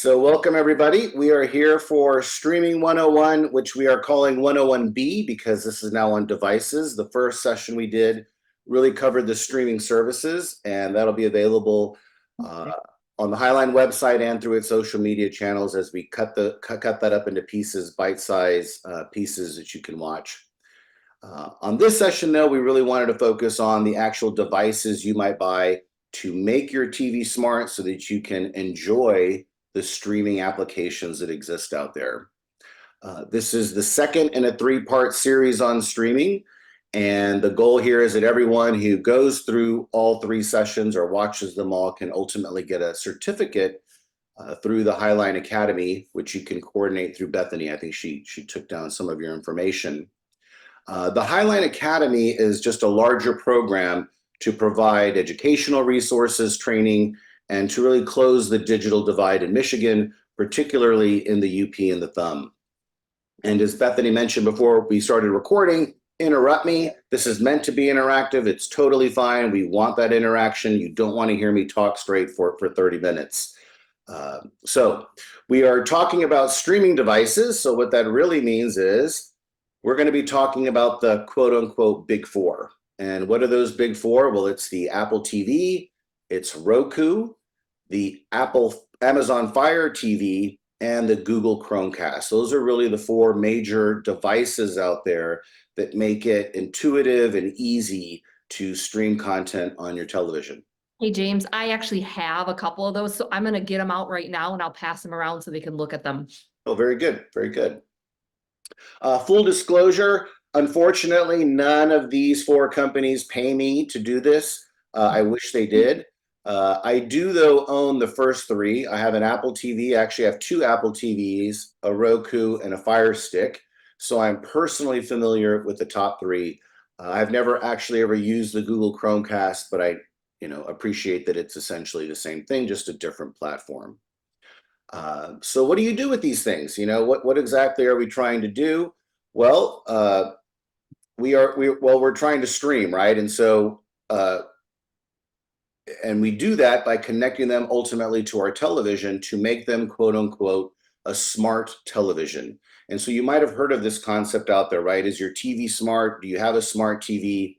So welcome everybody. We are here for Streaming 101, which we are calling 101B because this is now on devices. The first session we did really covered the streaming services, and that'll be available on the Highline website and through its social media channels as we cut that up into pieces, bite-size pieces that you can watch. On this session, though, we really wanted to focus on the actual devices you might buy to make your TV smart so that you can enjoy the streaming applications that exist out there. This is the second in a three-part series on streaming, and the goal here is that everyone who goes through all three sessions or watches them all can ultimately get a certificate through the Highline Academy, which you can coordinate through Bethany. I think she took down some of your information. The Highline Academy is just a larger program to provide educational resources, training, and to really close the digital divide in Michigan, particularly in the UP and the Thumb. And as Bethany mentioned before we started recording, interrupt me. This is meant to be interactive. It's totally fine. We want that interaction. You don't want to hear me talk straight for 30 minutes. So we are talking about streaming devices. So what that really means is we're going to be talking about the quote unquote big four. And what are those big four? Well, it's the Apple TV, it's Roku, the Amazon Fire TV, and the Google Chromecast. Those are really the four major devices out there that make it intuitive and easy to stream content on your television. Hey, James, I actually have a couple of those, so I'm going to get them out right now and I'll pass them around so they can look at them. Oh, very good. Very good. Full disclosure, unfortunately, none of these four companies pay me to do this. I wish they did. I do, though, own the first three. I have an Apple TV. Actually, I have two Apple TVs, a Roku, and a Fire Stick. So I'm personally familiar with the top three. I've never actually ever used the Google Chromecast, but I appreciate that it's essentially the same thing, just a different platform. So what do you do with these things? What exactly are we trying to do? Well, we're trying to stream, right? And so, and we do that by connecting them ultimately to our television to make them quote unquote a smart television. And so you might have heard of this concept out there, right? Is your TV smart? Do you have a smart TV?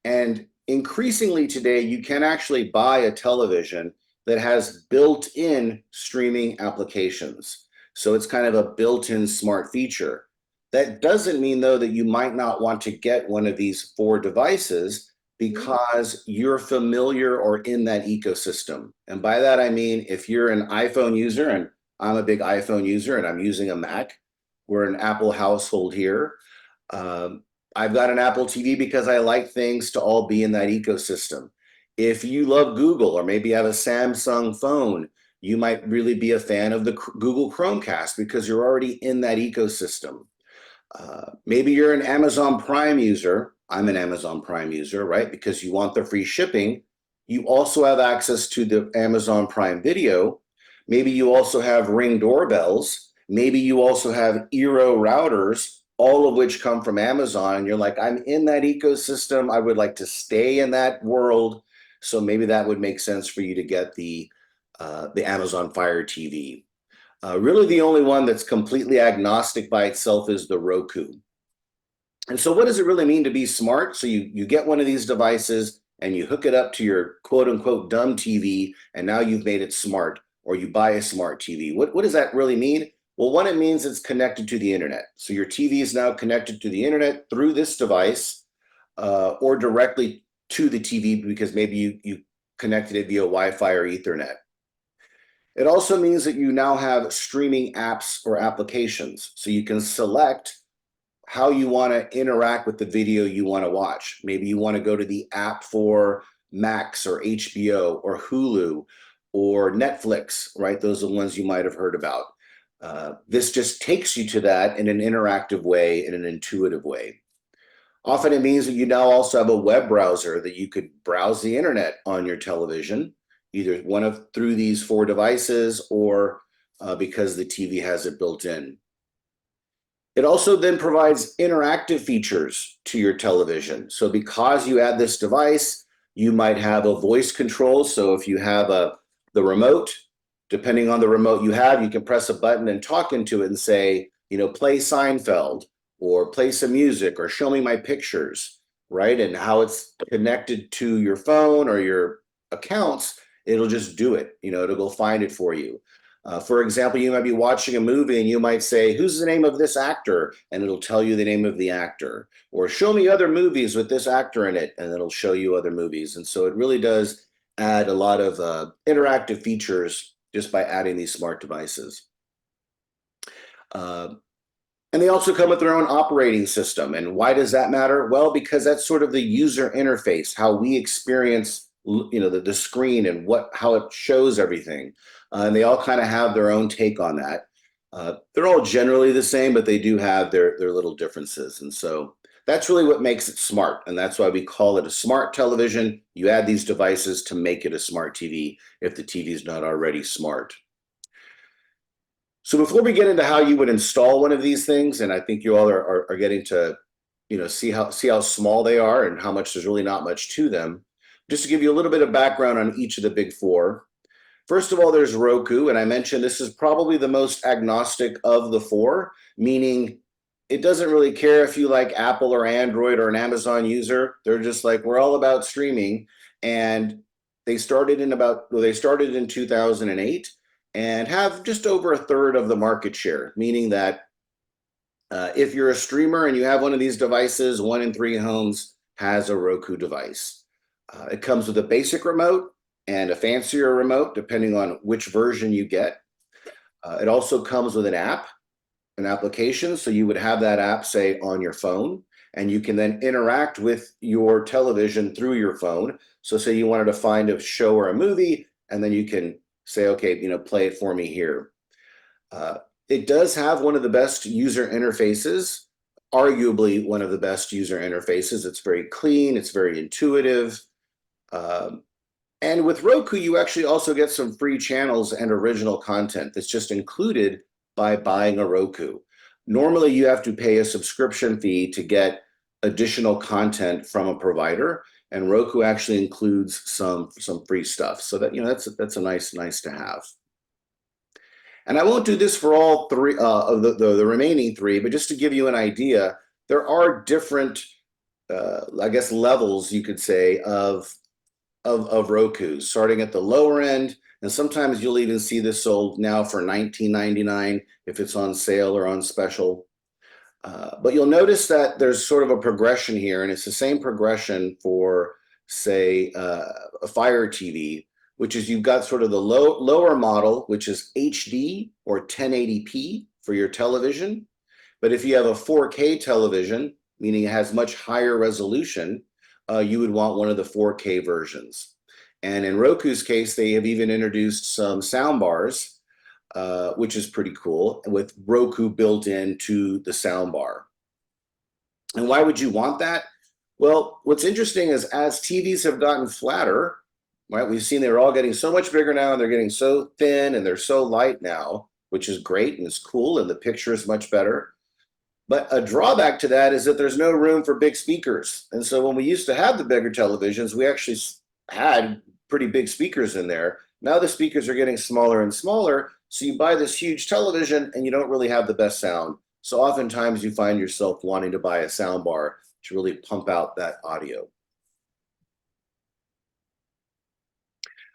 And increasingly today, you can actually buy a television that has built-in streaming applications. So it's kind of a built-in smart feature. That doesn't mean, though, that you might not want to get one of these four devices because you're familiar or in that ecosystem. And by that, I mean, if you're an iPhone user, and I'm a big iPhone user and I'm using a Mac, we're an Apple household here. I've got an Apple TV because I like things to all be in that ecosystem. If you love Google or maybe have a Samsung phone, you might really be a fan of the Google Chromecast because you're already in that ecosystem. Maybe you're an Amazon Prime user. I'm an Amazon Prime user, right? Because you want the free shipping. You also have access to the Amazon Prime Video. Maybe you also have Ring doorbells. Maybe you also have Eero routers, all of which come from Amazon. And you're like, I'm in that ecosystem. I would like to stay in that world. So maybe that would make sense for you to get the Amazon Fire TV. Really, the only one that's completely agnostic by itself is the Roku. And so what does it really mean to be smart? So you get one of these devices and you hook it up to your quote unquote dumb TV, and now you've made it smart, or you buy a smart TV. What does that really mean? Well, one, it means it's connected to the internet. So your TV is now connected to the internet through this device or directly to the TV because maybe you connected it via Wi-Fi or Ethernet. It also means that you now have streaming apps or applications. So you can select how you want to interact with the video you want to watch. Maybe you want to go to the app for Max or HBO or Hulu or Netflix, right? Those are the ones you might have heard about. This just takes you to that in an interactive way, in an intuitive way. Often it means that you now also have a web browser that you could browse the internet on your television, either through these four devices or because the TV has it built in. It also then provides interactive features to your television. So because you add this device, you might have a voice control. So if you have the remote Depending on the remote you have, you can press a button and talk into it and say, play Seinfeld, or play some music, or show me my pictures, right? And how it's connected to your phone or your accounts, it'll just do it. It'll go find it for you. For example, you might be watching a movie and you might say, who's the name of this actor? And it'll tell you the name of the actor. Or show me other movies with this actor in it, and it'll show you other movies. And so it really does add a lot of interactive features just by adding these smart devices. And they also come with their own operating system. And why does that matter? Well, because that's sort of the user interface, how we experience the screen and how it shows everything. And they all kind of have their own take on that. They're all generally the same, but they do have their little differences. And so that's really what makes it smart. And that's why we call it a smart television. You add these devices to make it a smart TV if the TV is not already smart. So before we get into how you would install one of these things, and I think you all are getting to see how small they are and how much there's really not much to them, just to give you a little bit of background on each of the big four. First of all, there's Roku, and I mentioned this is probably the most agnostic of the four, meaning it doesn't really care if you like Apple or Android or an Amazon user. They're just like, we're all about streaming. And they started in 2008 and have just over a third of the market share, meaning that if you're a streamer and you have one of these devices, 1 in 3 homes has a Roku device. It comes with a basic remote and a fancier remote, depending on which version you get. It also comes with an application, so you would have that app, say, on your phone, and you can then interact with your television through your phone. So say you wanted to find a show or a movie, and then you can say, okay, play it for me here. It does have one of the best user interfaces, arguably one of the best user interfaces. It's very clean, it's very intuitive. And with Roku, you actually also get some free channels and original content that's just included by buying a Roku. Normally, you have to pay a subscription fee to get additional content from a provider, and Roku actually includes some free stuff. So that that's a nice to have. And I won't do this for all three of the remaining three, but just to give you an idea, there are different, I guess, levels, you could say, of Roku, starting at the lower end. And sometimes you'll even see this sold now for $19.99 if it's on sale or on special. But you'll notice that there's sort of a progression here, and it's the same progression for, say, a Fire TV, which is you've got sort of the lower model, which is HD or 1080p for your television. But if you have a 4K television, meaning it has much higher resolution, you would want one of the 4K versions. And in Roku's case, they have even introduced some sound bars, which is pretty cool, with Roku built into the sound bar. And why would you want that? Well, what's interesting is as TVs have gotten flatter, right? We've seen they're all getting so much bigger now, and they're getting so thin, and they're so light now, which is great and it's cool, and the picture is much better. But a drawback to that is that there's no room for big speakers. And so when we used to have the bigger televisions, we actually had pretty big speakers in there. Now the speakers are getting smaller and smaller. So you buy this huge television and you don't really have the best sound. So oftentimes you find yourself wanting to buy a sound bar to really pump out that audio.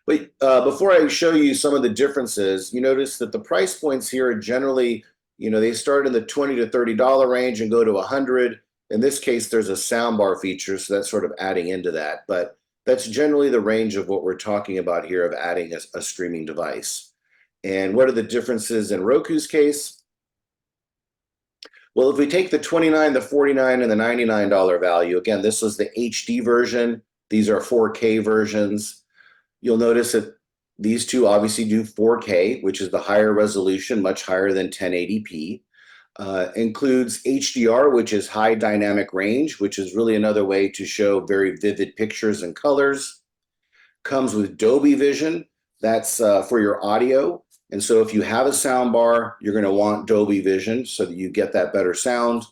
But before I show you some of the differences, you notice that the price points here are generally, they start in the $20 to $30 range and go to $100. In this case, there's a soundbar feature, so that's sort of adding into that. But that's generally the range of what we're talking about here of adding a streaming device. And what are the differences in Roku's case? Well, if we take the $29, the $49, and the $99 value, again, this is the HD version. These are 4K versions. You'll notice that these two obviously do 4K, which is the higher resolution, much higher than 1080p. Includes HDR, which is high dynamic range, which is really another way to show very vivid pictures and colors. Comes with Dolby Vision, that's for your audio. And so if you have a sound bar, you're going to want Dolby Vision so that you get that better sound.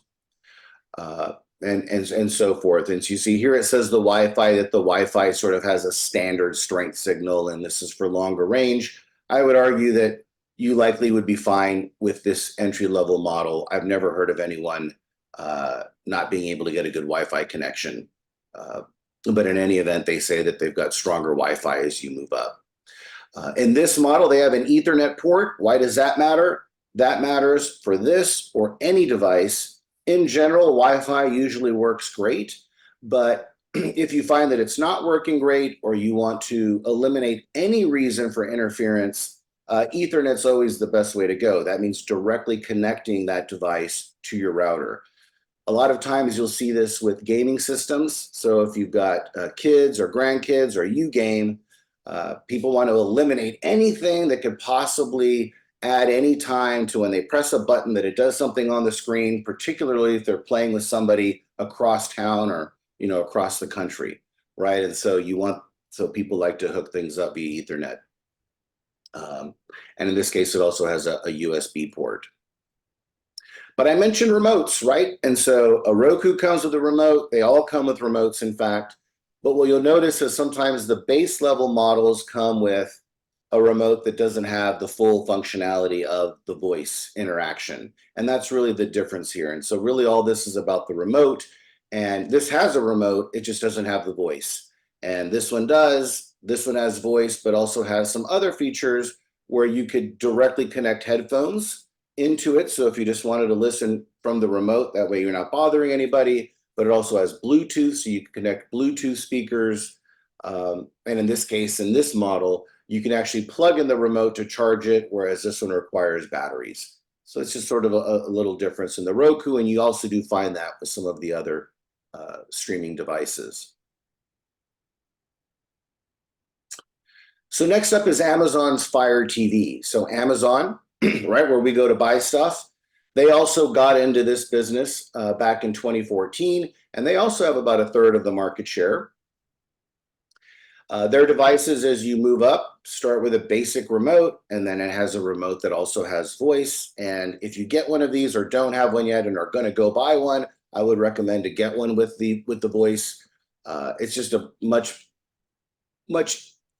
And so forth. And so you see here it says the Wi-Fi, that the Wi-Fi sort of has a standard strength signal, and this is for longer range. I would argue that you likely would be fine with this entry-level model. I've never heard of anyone not being able to get a good Wi-Fi connection. But in any event, they say that they've got stronger Wi-Fi as you move up. In this model, they have an Ethernet port. Why does that matter? That matters for this or any device. In general, Wi-Fi usually works great, but if you find that it's not working great or you want to eliminate any reason for interference, Ethernet's always the best way to go. That means directly connecting that device to your router. A lot of times you'll see this with gaming systems. So if you've got kids or grandkids or you game, people want to eliminate anything that could possibly add any time to when they press a button that it does something on the screen, particularly if they're playing with somebody across town or across the country, right? And so people like to hook things up via Ethernet. And in this case, it also has a USB port. But I mentioned remotes, right? And so a Roku comes with a remote. They all come with remotes, in fact. But what you'll notice is sometimes the base level models come with a remote that doesn't have the full functionality of the voice interaction. And that's really the difference here. And so really all this is about the remote. And this has a remote, it just doesn't have the voice. And this one does. This one has voice, but also has some other features where you could directly connect headphones into it. So if you just wanted to listen from the remote, that way you're not bothering anybody. But it also has Bluetooth, so you can connect Bluetooth speakers. And in this case, in this model, you can actually plug in the remote to charge it, whereas this one requires batteries. So it's just sort of a little difference in the Roku, and you also do find that with some of the other streaming devices. So next up is Amazon's Fire TV. So Amazon, right where we go to buy stuff, they also got into this business back in 2014, and they also have about 1/3 of the market share. Their devices, as you move up, start with a basic remote, and then it has a remote that also has voice. And if you get one of these or don't have one yet and are going to go buy one, I would recommend to get one with the voice. It's just a much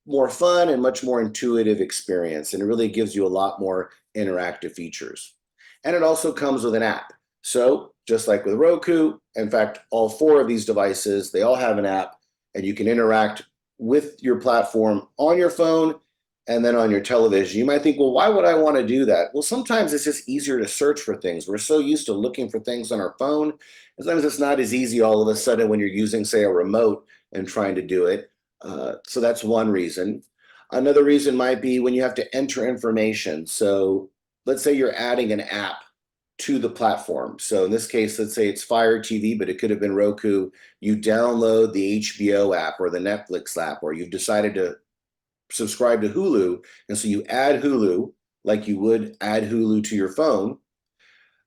more fun and much more intuitive experience, and it really gives you a lot more interactive features. And it also comes with an app. So just like with Roku, in fact, all 4 of these devices, they all have an app, and you can interact with your platform on your phone and then on your television. You might think, well, why would I want to do that? Well, sometimes it's just easier to search for things. We're so used to looking for things on our phone. Sometimes it's not as easy all of a sudden when you're using, say, a remote and trying to do it. So that's one reason. Another reason might be when you have to enter information. So let's say you're adding an app to the platform. So in this case, let's say it's Fire TV, but it could have been Roku. You download the HBO app or the Netflix app, or you've decided to subscribe to Hulu. And so you add Hulu like you would add Hulu to your phone.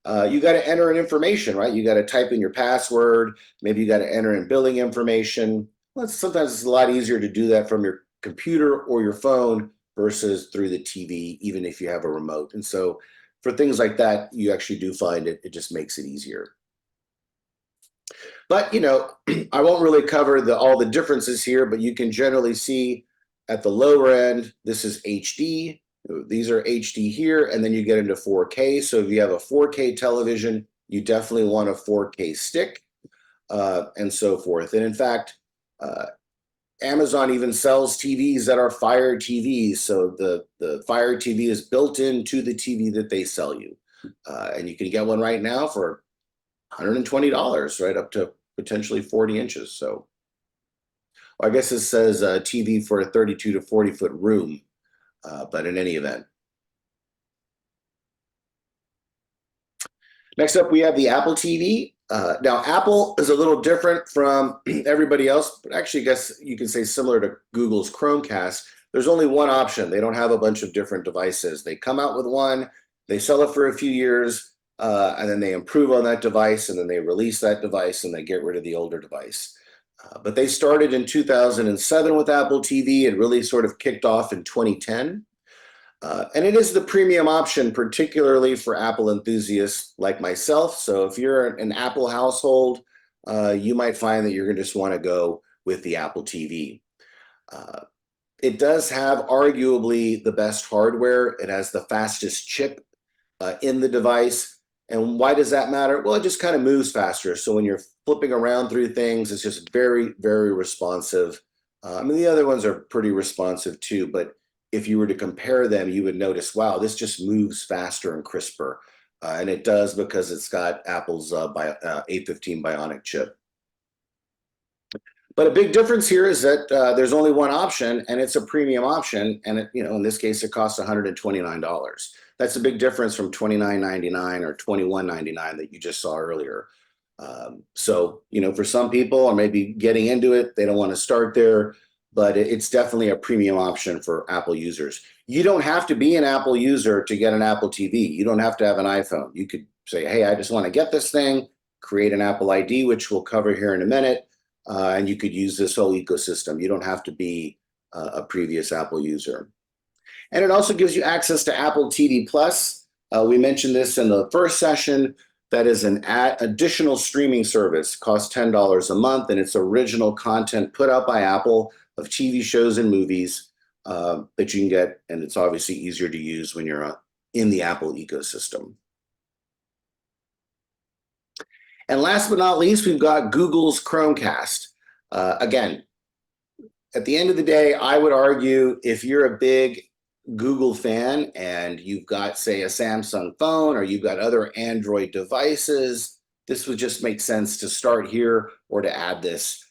You got to enter in information, right? You got to type in your password. Maybe you got to enter in billing information. Well, sometimes it's a lot easier to do that from your computer or your phone versus through the TV, even if you have a remote. And so for things like that, you actually do find it just makes it easier. But, I won't really cover all the differences here, but you can generally see at the lower end, this is HD. These are HD here, and then you get into 4K. So if you have a 4K television, you definitely want a 4K stick, and so forth. And in fact, Amazon even sells TVs that are Fire TVs. So the Fire TV is built into the TV that they sell you. And you can get one right now for $120, right up to potentially 40 inches. So I guess it says TV for a 32 to 40 foot room, but in any event. Next up, we have the Apple TV. Now, Apple is a little different from everybody else, but actually, I guess you can say similar to Google's Chromecast. There's only one option. They don't have a bunch of different devices. They come out with one, they sell it for a few years, and then they improve on that device, and then they release that device, and they get rid of the older device. But they started in 2007 with Apple TV and really sort of kicked off in 2010. And it is the premium option, particularly for Apple enthusiasts like myself. So if you're an Apple household, you might find that you're going to just want to go with the Apple TV. It does have arguably the best hardware. It has the fastest chip in the device. And why does that matter? Well, it just kind of moves faster. So when you're flipping around through things, it's just very, very responsive. I mean, the other ones are pretty responsive too, but if you were to compare them, you would notice, wow, this just moves faster and crisper. And it does because it's got Apple's A15 Bionic chip. But a big difference here is that there's only one option, and it's a premium option. And it, in this case, it costs $129. That's a big difference from $29.99 or $21.99 that you just saw earlier. So, for some people, or maybe getting into it, they don't want to start there, but it's definitely a premium option for Apple users. You don't have to be an Apple user to get an Apple TV. You don't have to have an iPhone. You could say, hey, I just want to get this thing, create an Apple ID, which we'll cover here in a minute. And you could use this whole ecosystem. You don't have to be a previous Apple user. And it also gives you access to Apple TV Plus. We mentioned this in the first session. That is an additional streaming service, costs $10 a month, and it's original content put out by Apple of TV shows and movies that you can get, and it's obviously easier to use when you're in the Apple ecosystem. And last but not least, we've got Google's Chromecast. Again, at the end of the day, I would argue if you're a big Google fan and you've got, say, a Samsung phone or you've got other Android devices, this would just make sense to start here or to add this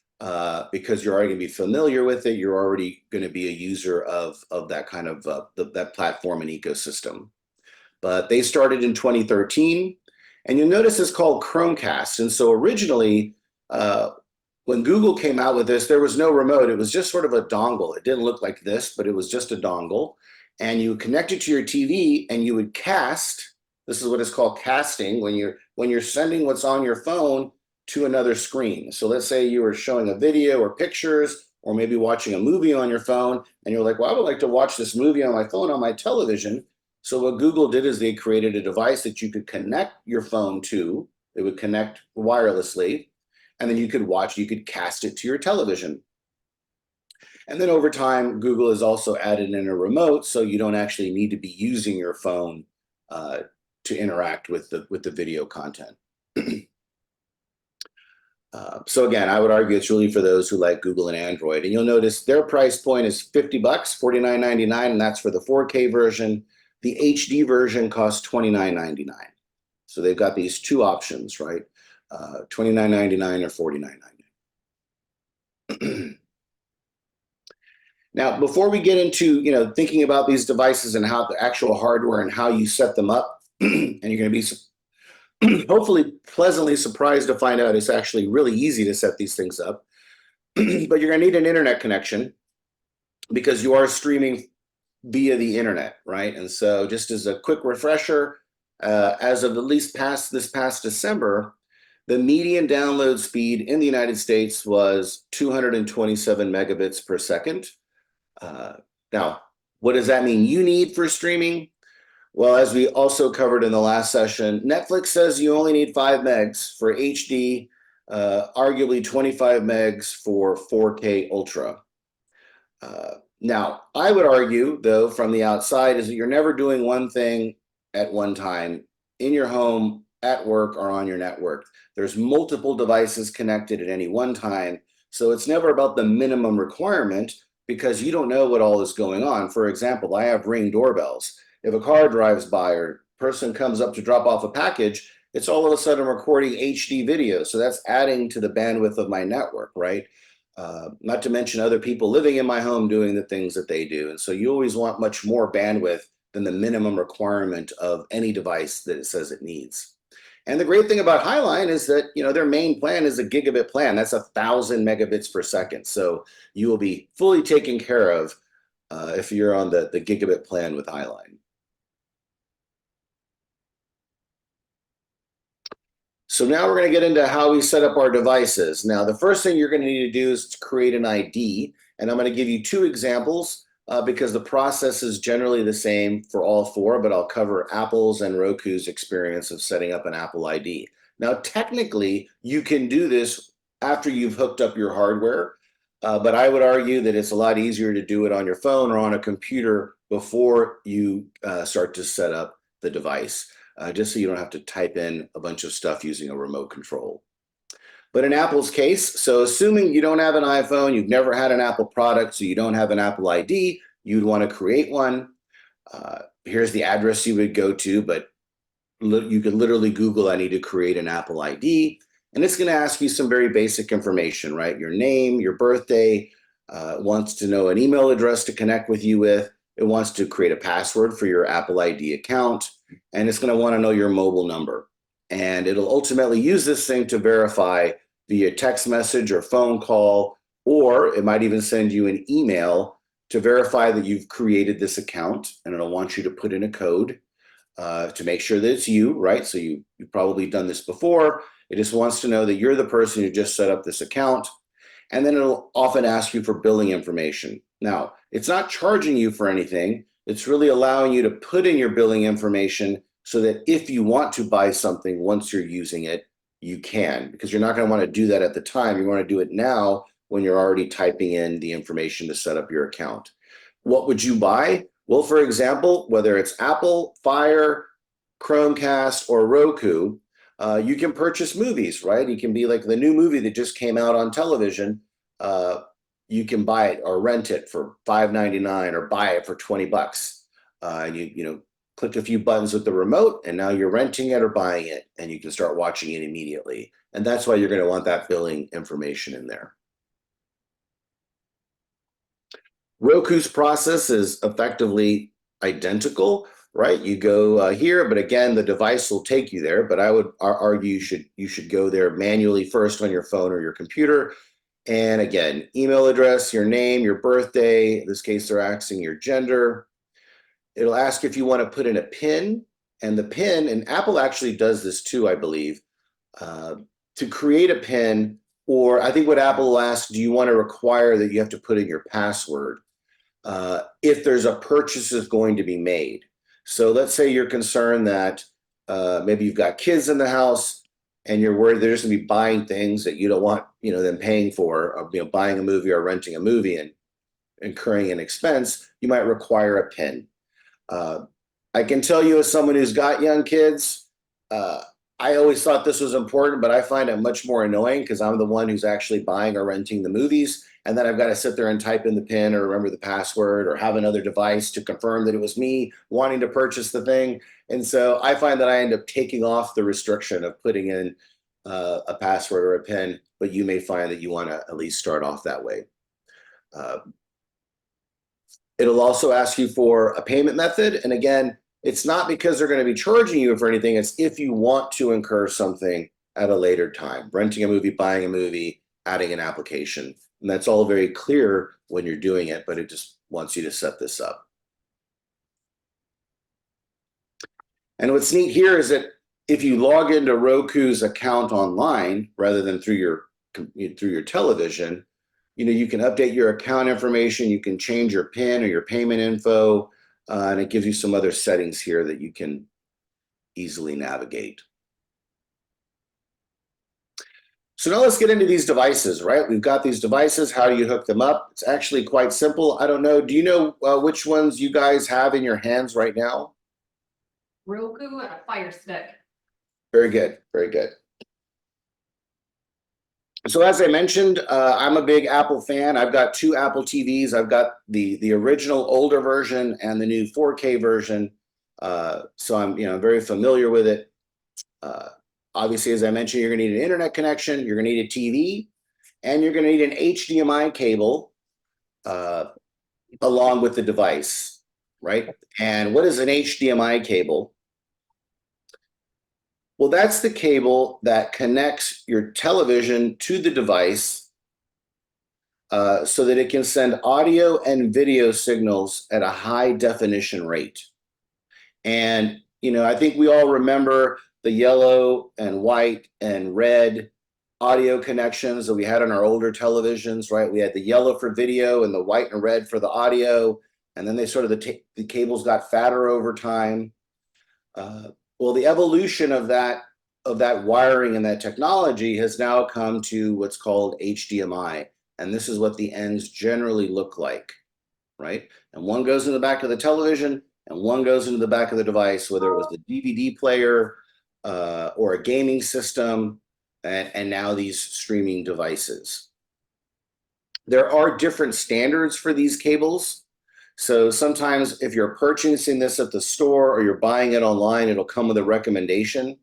because you're already going to be familiar with it. You're already going to be a user of that kind of that platform and ecosystem. But they started in 2013. And you'll notice it's called Chromecast. And so originally, when Google came out with this, there was no remote. It was just sort of a dongle. It didn't look like this, but it was just a dongle. And you connect it to your TV and you would cast. This is what is called casting, when you're sending what's on your phone to another screen. So let's say you were showing a video or pictures, or maybe watching a movie on your phone, and you're like, well, I would like to watch this movie on my phone on my television. So what Google did is they created a device that you could connect your phone to. It would connect wirelessly, and then you could cast it to your television. And then over time, Google has also added in a remote, so you don't actually need to be using your phone to interact with the video content. So again, I would argue it's really for those who like Google and Android. And you'll notice their price point is $50, $49.99, and that's for the 4K version. The HD version costs $29.99. So they've got these two options, right? $29.99 or $49.99. Now, before we get into thinking about these devices and how the actual hardware and how you set them up, and you're going to be hopefully pleasantly surprised to find out it's actually really easy to set these things up. But you're going to need an internet connection because you are streaming via the internet, right? And so just as a quick refresher, as of at least this past December, the median download speed in the United States was 227 megabits per second. Now, what does that mean you need for streaming? Well, as we also covered in the last session, Netflix says you only need 5 megs for HD, arguably 25 megs for 4K Ultra. Now, I would argue, though, from the outside, is that you're never doing one thing at one time in your home, at work, or on your network. There's multiple devices connected at any one time, so it's never about the minimum requirement because you don't know what all is going on. For example, I have Ring doorbells. If a car drives by or a person comes up to drop off a package, it's all of a sudden recording HD video. So that's adding to the bandwidth of my network, right? Not to mention other people living in my home doing the things that they do. And so you always want much more bandwidth than the minimum requirement of any device that it says it needs. And the great thing about Highline is that their main plan is a gigabit plan. That's 1,000 megabits per second. So you will be fully taken care of if you're on the gigabit plan with Highline. So now we're going to get into how we set up our devices. Now, the first thing you're going to need to do is to create an ID. And I'm going to give you 2 examples because the process is generally the same for all 4, but I'll cover Apple's and Roku's experience of setting up an Apple ID. Now, technically, you can do this after you've hooked up your hardware. But I would argue that it's a lot easier to do it on your phone or on a computer before you start to set up the device, just so you don't have to type in a bunch of stuff using a remote control. But in Apple's case, so assuming you don't have an iPhone, you've never had an Apple product, so you don't have an Apple ID, you'd want to create one. Here's the address you would go to, but you could literally Google, I need to create an Apple ID. And it's going to ask you some very basic information, right? Your name, your birthday, wants to know an email address to connect with you with. It wants to create a password for your Apple ID account, and it's going to want to know your mobile number. And it'll ultimately use this thing to verify via text message or phone call, or it might even send you an email to verify that you've created this account, and it'll want you to put in a code to make sure that it's you, right? So you've probably done this before. It just wants to know that you're the person who just set up this account. And then it'll often ask you for billing information. Now, it's not charging you for anything. It's really allowing you to put in your billing information so that if you want to buy something once you're using it, you can, because you're not going to want to do that at the time. You want to do it now when you're already typing in the information to set up your account. What would you buy? Well, for example, whether it's Apple, Fire, Chromecast, or Roku, you can purchase movies, right? You can be like the new movie that just came out on television. You can buy it or rent it for $5.99 or buy it for $20. And you click a few buttons with the remote, and now you're renting it or buying it, and you can start watching it immediately. And that's why you're going to want that billing information in there. Roku's process is effectively identical, right? You go here, but again, the device will take you there. But I would argue you should go there manually first on your phone or your computer. And again, email address, your name, your birthday. In this case, they're asking your gender. It'll ask if you want to put in a PIN, and the PIN, and Apple actually does this too, I believe, to create a PIN. Or I think what Apple will ask, do you want to require that you have to put in your password if there's a purchase is going to be made? So let's say you're concerned that maybe you've got kids in the house and you're worried they're just going to be buying things that you don't want, them paying for, or, buying a movie or renting a movie and incurring an expense. You might require a PIN. I can tell you, as someone who's got young kids, I always thought this was important, but I find it much more annoying because I'm the one who's actually buying or renting the movies. And then I've got to sit there and type in the PIN or remember the password or have another device to confirm that it was me wanting to purchase the thing. And so I find that I end up taking off the restriction of putting in a password or a PIN, but you may find that you want to at least start off that way. It'll also ask you for a payment method. And again, it's not because they're going to be charging you for anything. It's if you want to incur something at a later time, renting a movie, buying a movie, adding an application. And that's all very clear when you're doing it, but it just wants you to set this up. And what's neat here is that if you log into Roku's account online rather than through your television, you can update your account information, you can change your PIN or your payment info, and it gives you some other settings here that you can easily navigate. So now let's get into these devices, right? We've got these devices. How do you hook them up? It's actually quite simple. I don't know. Do you know which ones you guys have in your hands right now? Roku and a Fire Stick. Very good. Very good. So as I mentioned, I'm a big Apple fan. I've got two Apple TVs. I've got the original older version and the new 4K version. So I'm very familiar with it. Obviously, as I mentioned, you're going to need an internet connection. You're going to need a TV, and you're going to need an HDMI cable along with the device, right? And what is an HDMI cable? Well, that's the cable that connects your television to the device so that it can send audio and video signals at a high definition rate. And, I think we all remember the yellow and white and red audio connections that we had on our older televisions, right? We had the yellow for video and the white and red for the audio. And then they the cables got fatter over time. Well, the evolution of that wiring and that technology has now come to what's called HDMI. and this is what the ends generally look like, right? And one goes in the back of the television, and one goes into the back of the device, whether it was the DVD player or a gaming system, and now these streaming devices. There are different standards for these cables. So sometimes if you're purchasing this at the store or you're buying it online, it'll come with a recommendation.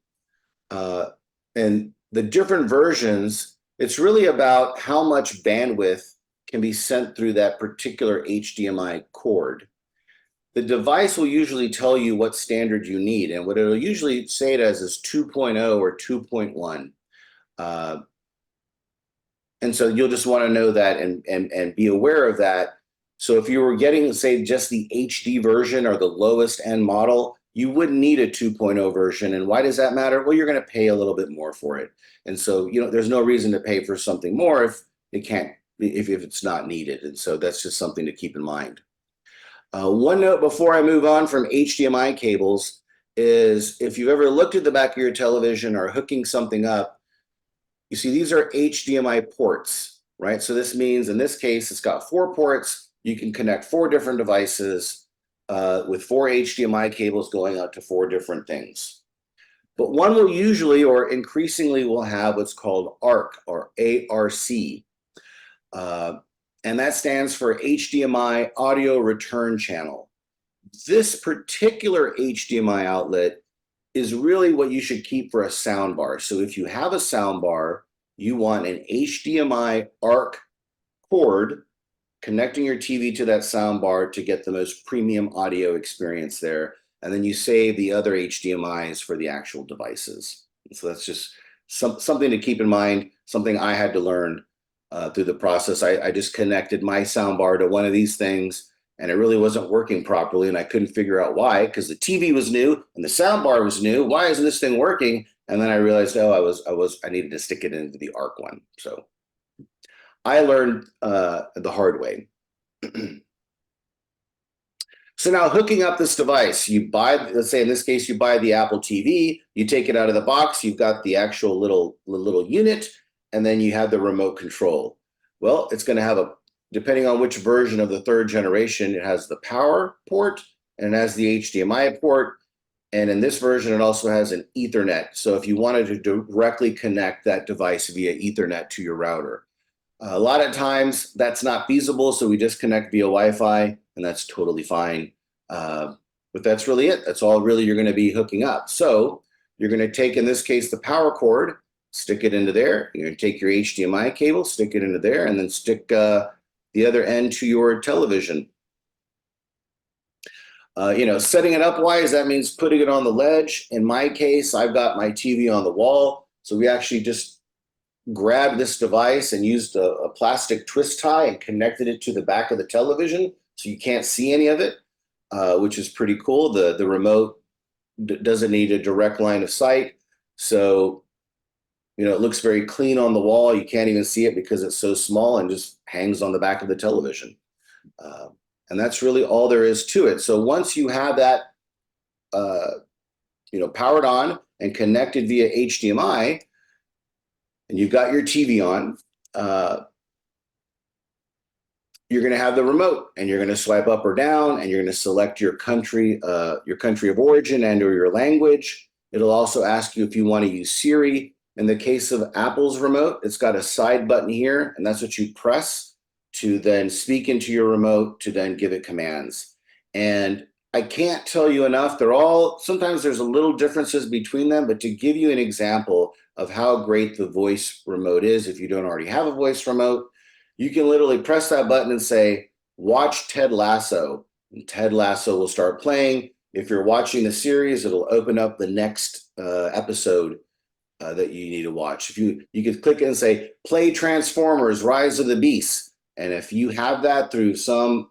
And the different versions, it's really about how much bandwidth can be sent through that particular HDMI cord. The device will usually tell you what standard you need, and what it'll usually say it as is 2.0 or 2.1. And so you'll just want to know that and be aware of that. So if you were getting, say, just the HD version or the lowest end model, you wouldn't need a 2.0 version. And why does that matter? Well, you're going to pay a little bit more for it. And so, there's no reason to pay for something more if it's not needed. And so that's just something to keep in mind. One note before I move on from HDMI cables is if you've ever looked at the back of your television or hooking something up, you see these are HDMI ports, right? So this means in this case, it's got 4 ports. You can connect 4 different devices with 4 HDMI cables going out to 4 different things. But one will usually or increasingly will have what's called ARC or ARC. And that stands for HDMI Audio Return Channel. This particular HDMI outlet is really what you should keep for a sound bar. So if you have a sound bar, you want an HDMI ARC cord connecting your TV to that sound bar to get the most premium audio experience there. And then you save the other HDMIs for the actual devices. So that's just something to keep in mind, something I had to learn through the process. I just connected my sound bar to one of these things, and it really wasn't working properly, and I couldn't figure out why, because the TV was new and the sound bar was new. Why isn't this thing working? And then I realized, I needed to stick it into the ARC one. So I learned the hard way. So now hooking up this device, you buy, let's say in this case, you buy the Apple TV, you take it out of the box, you've got the actual little unit, and then you have the remote control. Well, it's going to have depending on which version of the 3rd generation, it has the power port and it has the HDMI port. And in this version, it also has an Ethernet. So if you wanted to directly connect that device via Ethernet to your router. A lot of times that's not feasible, so we just connect via Wi-Fi, and that's totally fine. But that's really it. That's all really you're going to be hooking up. So you're going to take, in this case, the power cord, stick it into there. You're going to take your HDMI cable, stick it into there, and then stick the other end to your television. Setting it up wise, that means putting it on the ledge. In my case, I've got my TV on the wall. So we actually just grabbed this device and used a plastic twist tie and connected it to the back of the television so you can't see any of it, which is pretty cool. The remote doesn't need a direct line of sight. So, it looks very clean on the wall. You can't even see it because it's so small and just hangs on the back of the television. And that's really all there is to it. So once you have that, powered on and connected via HDMI, and you've got your TV on, you're going to have the remote, and you're going to swipe up or down, and you're going to select your country of origin and or your language. It'll also ask you if you want to use Siri. In the case of Apple's remote, it's got a side button here, and that's what you press to then speak into your remote to then give it commands. And I can't tell you enough, sometimes there's a little differences between them, but to give you an example of how great the voice remote is, if you don't already have a voice remote, you can literally press that button and say, watch Ted Lasso, and Ted Lasso will start playing. If you're watching the series, it'll open up the next episode that you need to watch. If you could click it and say, play Transformers, Rise of the Beasts. And if you have that through some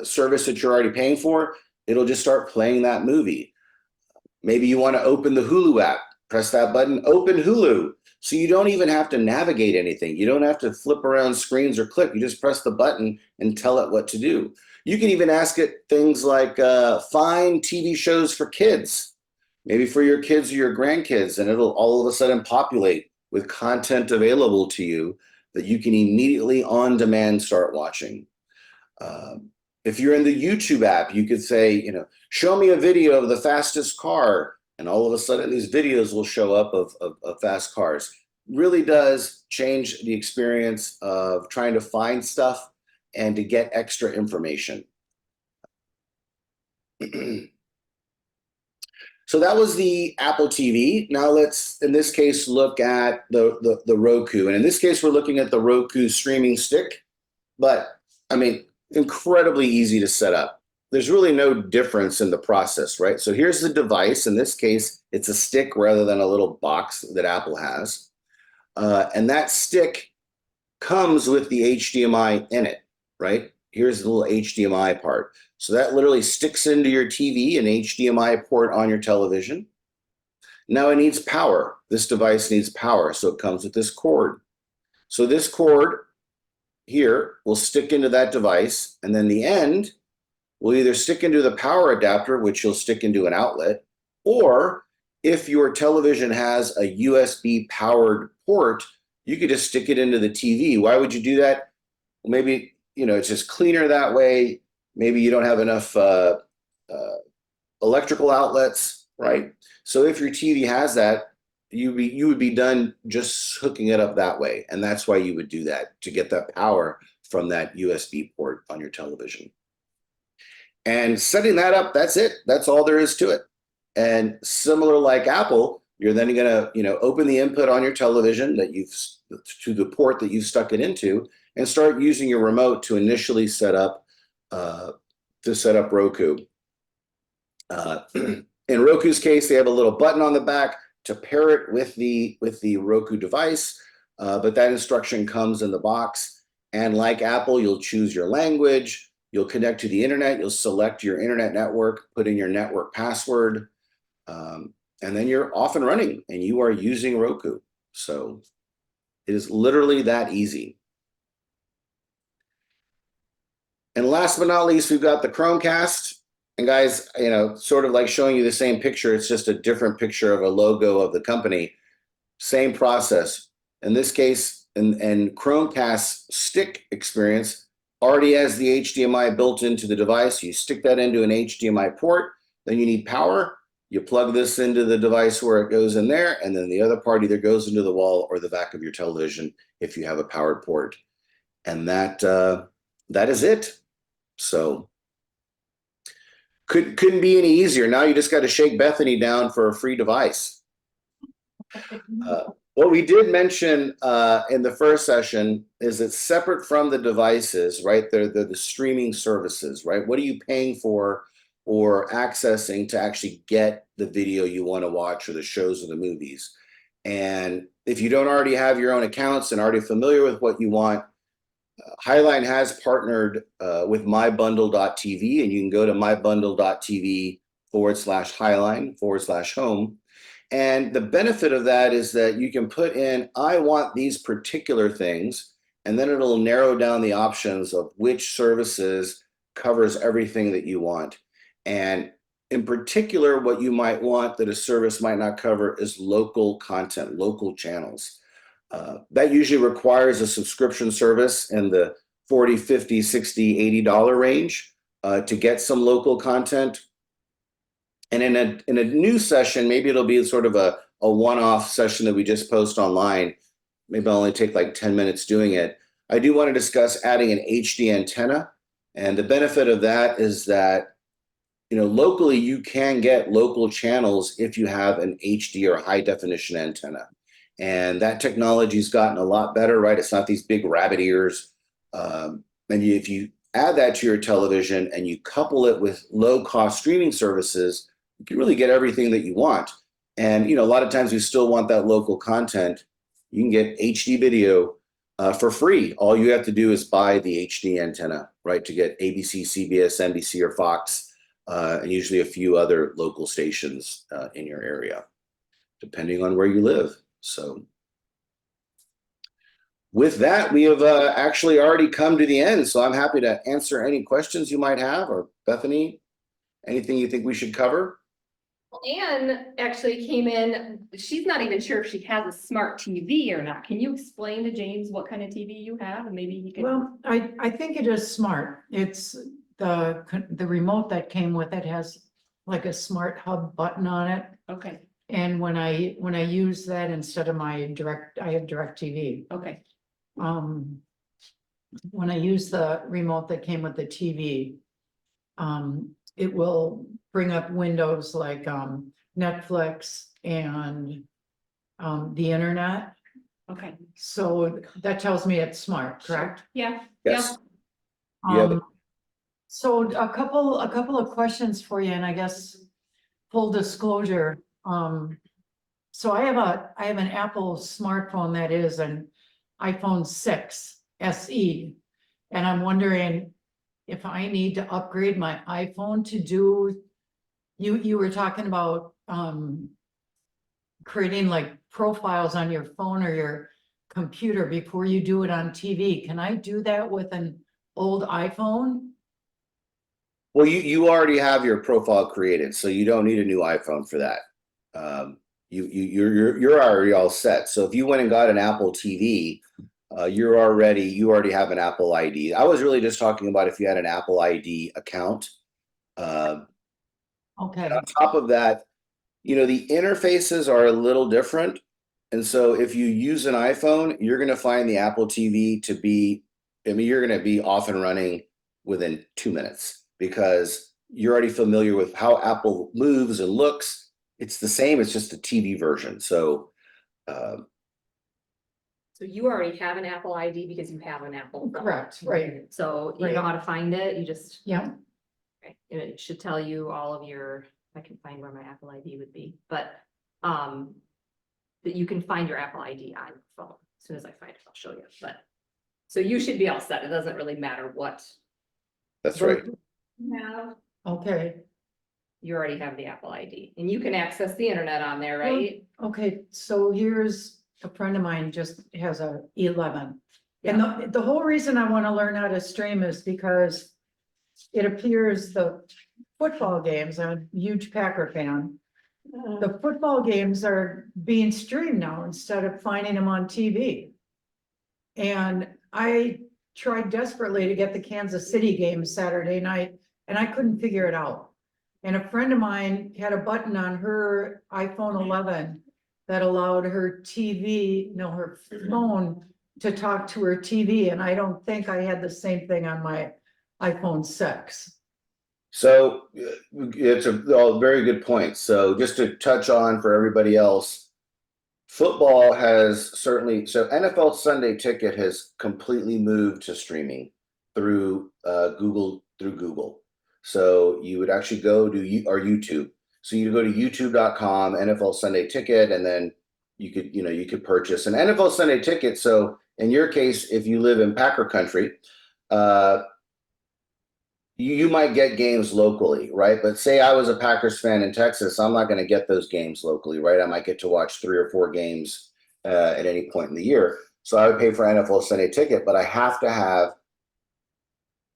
service that you're already paying for, it'll just start playing that movie. Maybe you want to open the Hulu app, press that button, open Hulu. So you don't even have to navigate anything. You don't have to flip around screens or click. You just press the button and tell it what to do. You can even ask it things like, find TV shows for kids, maybe for your kids or your grandkids, and it'll all of a sudden populate with content available to you that you can immediately on demand start watching. If you're in the YouTube app, you could say, you know, show me a video of the fastest car, and all of a sudden these videos will show up of fast cars. Really does change the experience of trying to find stuff and to get extra information. So that was the Apple TV. Now let's, in this case, look at the Roku. And in this case, we're looking at the Roku streaming stick. But I mean, incredibly easy to set up. There's really no difference in the process, right? So here's the device. In this case, it's a stick rather than a little box that Apple has. And that stick comes with the HDMI in it, right? Here's the little HDMI part. So that literally sticks into your TV, an HDMI port on your television. Now it needs power. This device needs power, so it comes with this cord. So this cord here will stick into that device, and then the end will either stick into the power adapter, which you'll stick into an outlet, or if your television has a USB powered port, you could just stick it into the TV. Why would you do that? Well, maybe, you know, it's just cleaner that way. Maybe you don't have enough electrical outlets, right? So if your TV has that, you would be done just hooking it up that way. And that's why you would do that, to get that power from that USB port on your television. And setting that up, that's it. That's all there is to it. And similar like Apple, you're then gonna, you know, open the input on your television that to the port that you've stuck it into, and start using your remote to initially set up Roku. In Roku's case, they have a little button on the back to pair it with the Roku device, but that instruction comes in the box. And like Apple, you'll choose your language, you'll connect to the internet, you'll select your internet network, put in your network password, and then you're off and running, and you are using Roku. So it is literally that easy. And last but not least, we've got the Chromecast. And guys, you know, sort of like showing you the same picture, it's just a different picture of a logo of the company. Same process. In this case, and Chromecast stick experience already has the HDMI built into the device. You stick that into an HDMI port, then you need power. You plug this into the device where it goes in there, and then the other part either goes into the wall or the back of your television if you have a powered port. And that is it. So couldn't be any easier. Now you just got to shake Bethany down for a free device. What we did mention in the first session is it's separate from the devices, right? They're the streaming services, right? What are you paying for or accessing to actually get the video you want to watch, or the shows or the movies? And if you don't already have your own accounts and already familiar with what you want, Highline has partnered with mybundle.tv, and you can go to mybundle.tv/Highline/home. And the benefit of that is that you can put in, I want these particular things, and then it'll narrow down the options of which services covers everything that you want. And in particular, what you might want that a service might not cover is local content, local channels. That usually requires a subscription service in the $40, $50, $60, $80 range to get some local content. And in a new session, maybe it'll be sort of a one-off session that we just post online. Maybe I'll only take like 10 minutes doing it. I do want to discuss adding an HD antenna. And the benefit of that is that, you know, locally you can get local channels if you have an HD or high definition antenna. And that technology's gotten a lot better, right? It's not these big rabbit ears. If you add that to your television and you couple it with low-cost streaming services, you can really get everything that you want. And, you know, a lot of times we still want that local content. You can get HD video for free. All you have to do is buy the HD antenna, right, to get ABC, CBS, NBC, or Fox, and usually a few other local stations in your area, depending on where you live. So with that, we have actually already come to the end. So I'm happy to answer any questions you might have, or Bethany, anything you think we should cover? Anne actually came in, she's not even sure if she has a smart TV or not. Can you explain to James what kind of TV you have and maybe he can? Well, I think it is smart. It's the remote that came with it has like a smart hub button on it. Okay, And when I use that instead of my I have DirecTV. okay, When I use the remote that came with the TV, it will bring up windows like, Netflix and, the internet. okay. So that tells me it's smart, correct? Yeah. Yes. Yeah, but- So a couple of questions for you, and I guess full disclosure, so I have an Apple smartphone that is an iPhone 6 SE. And I'm wondering if I need to upgrade my iPhone to do, you were talking about, creating like profiles on your phone or your computer before you do it on TV. Can I do that with an old iPhone? Well, you already have your profile created, so you don't need a new iPhone for that. You're already all set. So if you went and got an Apple TV, you already have an Apple ID. I was really just talking about if you had an Apple ID account. Okay, On top of that, the interfaces are a little different. And so if you use an iPhone, you're going to find the Apple TV to be, you're going to be off and running within 2 minutes because you're already familiar with how Apple moves and looks. It's the same, it's just a TV version. So, So you already have an Apple ID because you have an Apple phone. correct, right, So you know Right. how to find it, you just, yeah, right, and it should tell you all of your, I can find where my Apple ID would be, but, that you can find your Apple ID on your phone. As soon as I find it, I'll show you, but, so you should be all set. It doesn't really matter what. that's right. you have. okay, You already have the Apple ID and you can access the internet on there, right? okay, so here's a friend of mine just has a 11. And the whole reason I want to learn how to stream is because it appears the football games, I'm a huge Packer fan. The football games are being streamed now instead of finding them on TV. And I tried desperately to get the Kansas City game Saturday night, and I couldn't figure it out. And a friend of mine had a button on her iPhone 11 that allowed her her phone to talk to her TV, and I don't think I had the same thing on my iPhone 6. So it's a very good point. So just to touch on for everybody else, football has certainly, so NFL Sunday Ticket has completely moved to streaming through Google. So you would actually go to our YouTube. So you go to youtube.com, NFL Sunday Ticket, and then you could purchase an NFL Sunday Ticket. So in your case, if you live in Packer country, you might get games locally, right? But say I was a Packers fan in Texas, I'm not going to get those games locally, right? I might get to watch 3 or 4 games at any point in the year. So I would pay for NFL Sunday Ticket, but I have to have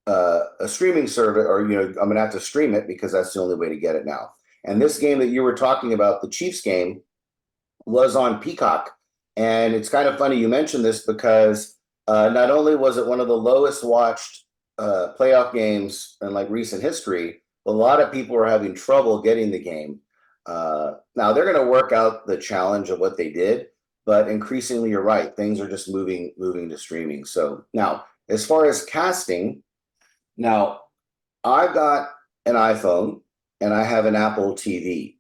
a streaming service, or I'm going to have to stream it because that's the only way to get it now. And this game that you were talking about, the Chiefs game, was on Peacock. And it's kind of funny you mentioned this because not only was it one of the lowest watched playoff games in like recent history, but a lot of people were having trouble getting the game. Now they're going to work out the challenge of what they did, but increasingly you're right, things are just moving to streaming. So now as far as casting, now I've got an iPhone and I have an Apple TV.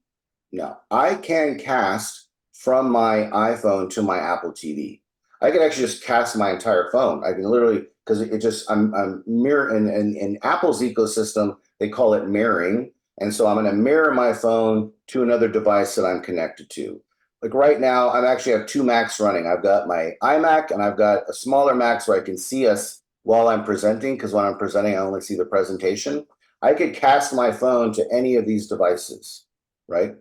Now I can cast from my iPhone to my Apple TV. I can actually just cast my entire phone. I can literally, because I'm mirror in Apple's ecosystem, they call it mirroring. And so I'm going to mirror my phone to another device that I'm connected to. Like right now, I actually have 2 Macs running. I've got my iMac and I've got a smaller Mac so I can see us while I'm presenting, because when I'm presenting, I only see the presentation. I could cast my phone to any of these devices, right?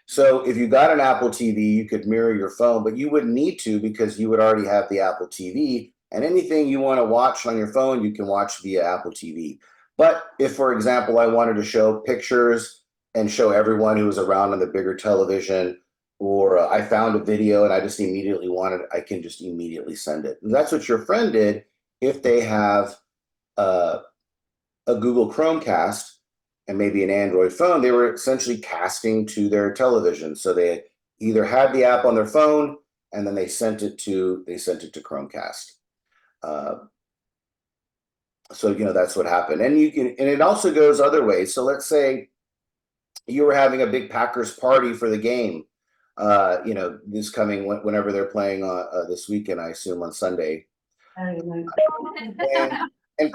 So if you got an Apple TV, you could mirror your phone, but you wouldn't need to because you would already have the Apple TV, and anything you want to watch on your phone, you can watch via Apple TV. But if, for example, I wanted to show pictures and show everyone who was around on the bigger television, or I found a video and I just immediately wanted, I can just immediately send it. And that's what your friend did if they have a Google Chromecast and maybe an Android phone. They were essentially casting to their television. So they either had the app on their phone and then they sent it to Chromecast. So, you know, that's what happened. And you can, and it also goes other ways. So let's say you were having a big Packers party for the game, you know, this coming whenever they're playing this weekend, I assume on Sunday. And, and,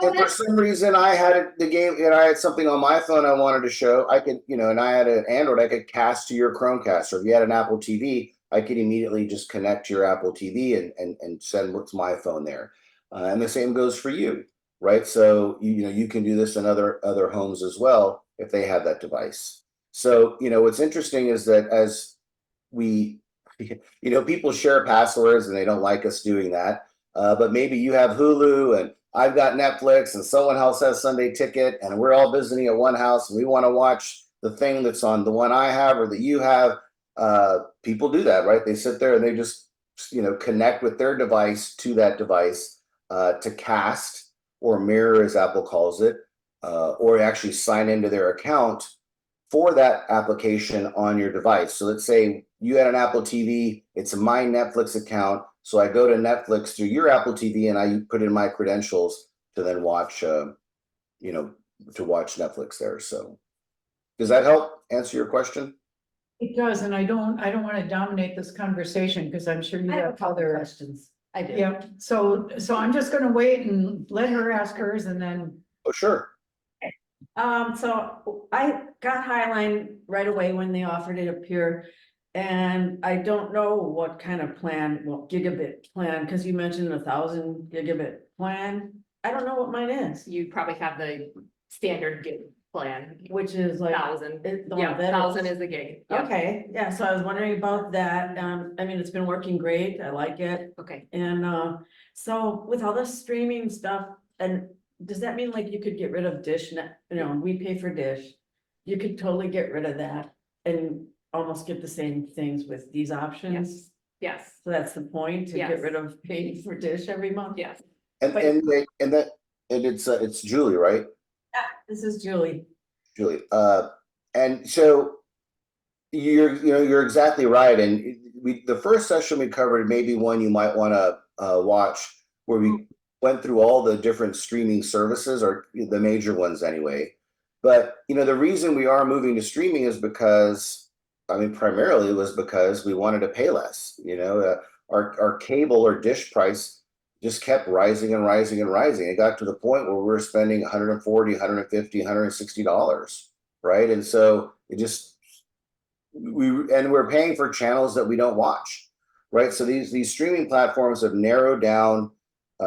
and for some reason I had the game, and I had something on my phone I wanted to show. I could, you know, and I had an Android, I could cast to your Chromecast, or if you had an Apple TV, I could immediately just connect to your Apple TV and send what's my phone there. And the same goes for you, right? So you know, you can do this in other homes as well if they have that device. So, you know, what's interesting is that as we, you know, people share passwords and they don't like us doing that. But maybe you have Hulu and I've got Netflix and someone else has Sunday Ticket and we're all visiting at one house and we want to watch the thing that's on the one I have or that you have. People do that, right? They sit there and they just, you know, connect with their device to that device to cast or mirror, as Apple calls it, or actually sign into their account for that application on your device. So let's say you had an Apple TV, it's my Netflix account. So I go to Netflix through your Apple TV and I put in my credentials to then watch, you know, to watch Netflix there. So does that help answer your question? It does, and I don't want to dominate this conversation because I'm sure you I have a have couple other. questions. I do. Yeah, so I'm just gonna wait and let her ask hers and then, Oh, sure. So I got Highline right away when they offered it up here. And I don't know what kind of plan, well, gigabit plan, because you mentioned 1,000 gigabit plan. I don't know what mine is, You probably have the standard gig plan, which is like. 1,000. it- the Yeah, one that 1,000 is the gig. Yep. Okay, yeah, so I was wondering about that. I mean, it's been working great. I like it. Okay. And so with all the streaming stuff, and does that mean like you could get rid of Dish, you know, we pay for Dish? You could totally get rid of that and almost get the same things with these options? Yes, So that's the point, to get Yes. rid of paying for Dish every month? yes. And But- it's Julie, right? Yeah, this is Julie. Julie. And so you're exactly right. And the first session we covered, maybe one you might want to watch, where we went through all the different streaming services, or the major ones anyway. But you know, the reason we are moving to streaming is because, I mean, primarily it was because we wanted to pay less. You know, our cable or dish price just kept rising and rising and rising. It got to the point where we were spending $140, $150, $160, right? And so it just, we're paying for channels that we don't watch, right? So these streaming platforms have narrowed down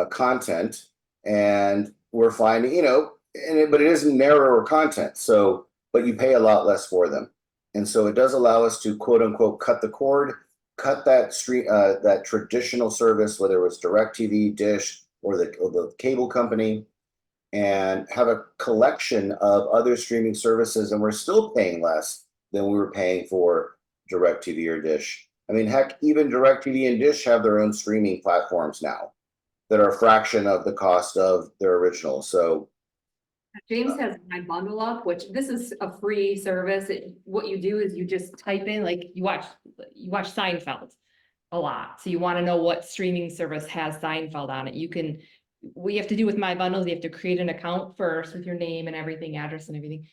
content, and we're finding, you know, but it isn't narrower content. So, but you pay a lot less for them. And so it does allow us to quote unquote cut the cord, cut that that traditional service, whether it was DirecTV, Dish, or the cable company, and have a collection of other streaming services, and we're still paying less than we were paying for DirecTV or Dish. I mean, heck, even DirecTV and Dish have their own streaming platforms now that are a fraction of the cost of their original. So James has my bundle up, which this is a free service. What you do is you just type in, like, you watch Seinfeld a lot. So you want to know what streaming service has Seinfeld on it. What you have to do with my bundles, you have to create an account first with your name and everything, address and everything.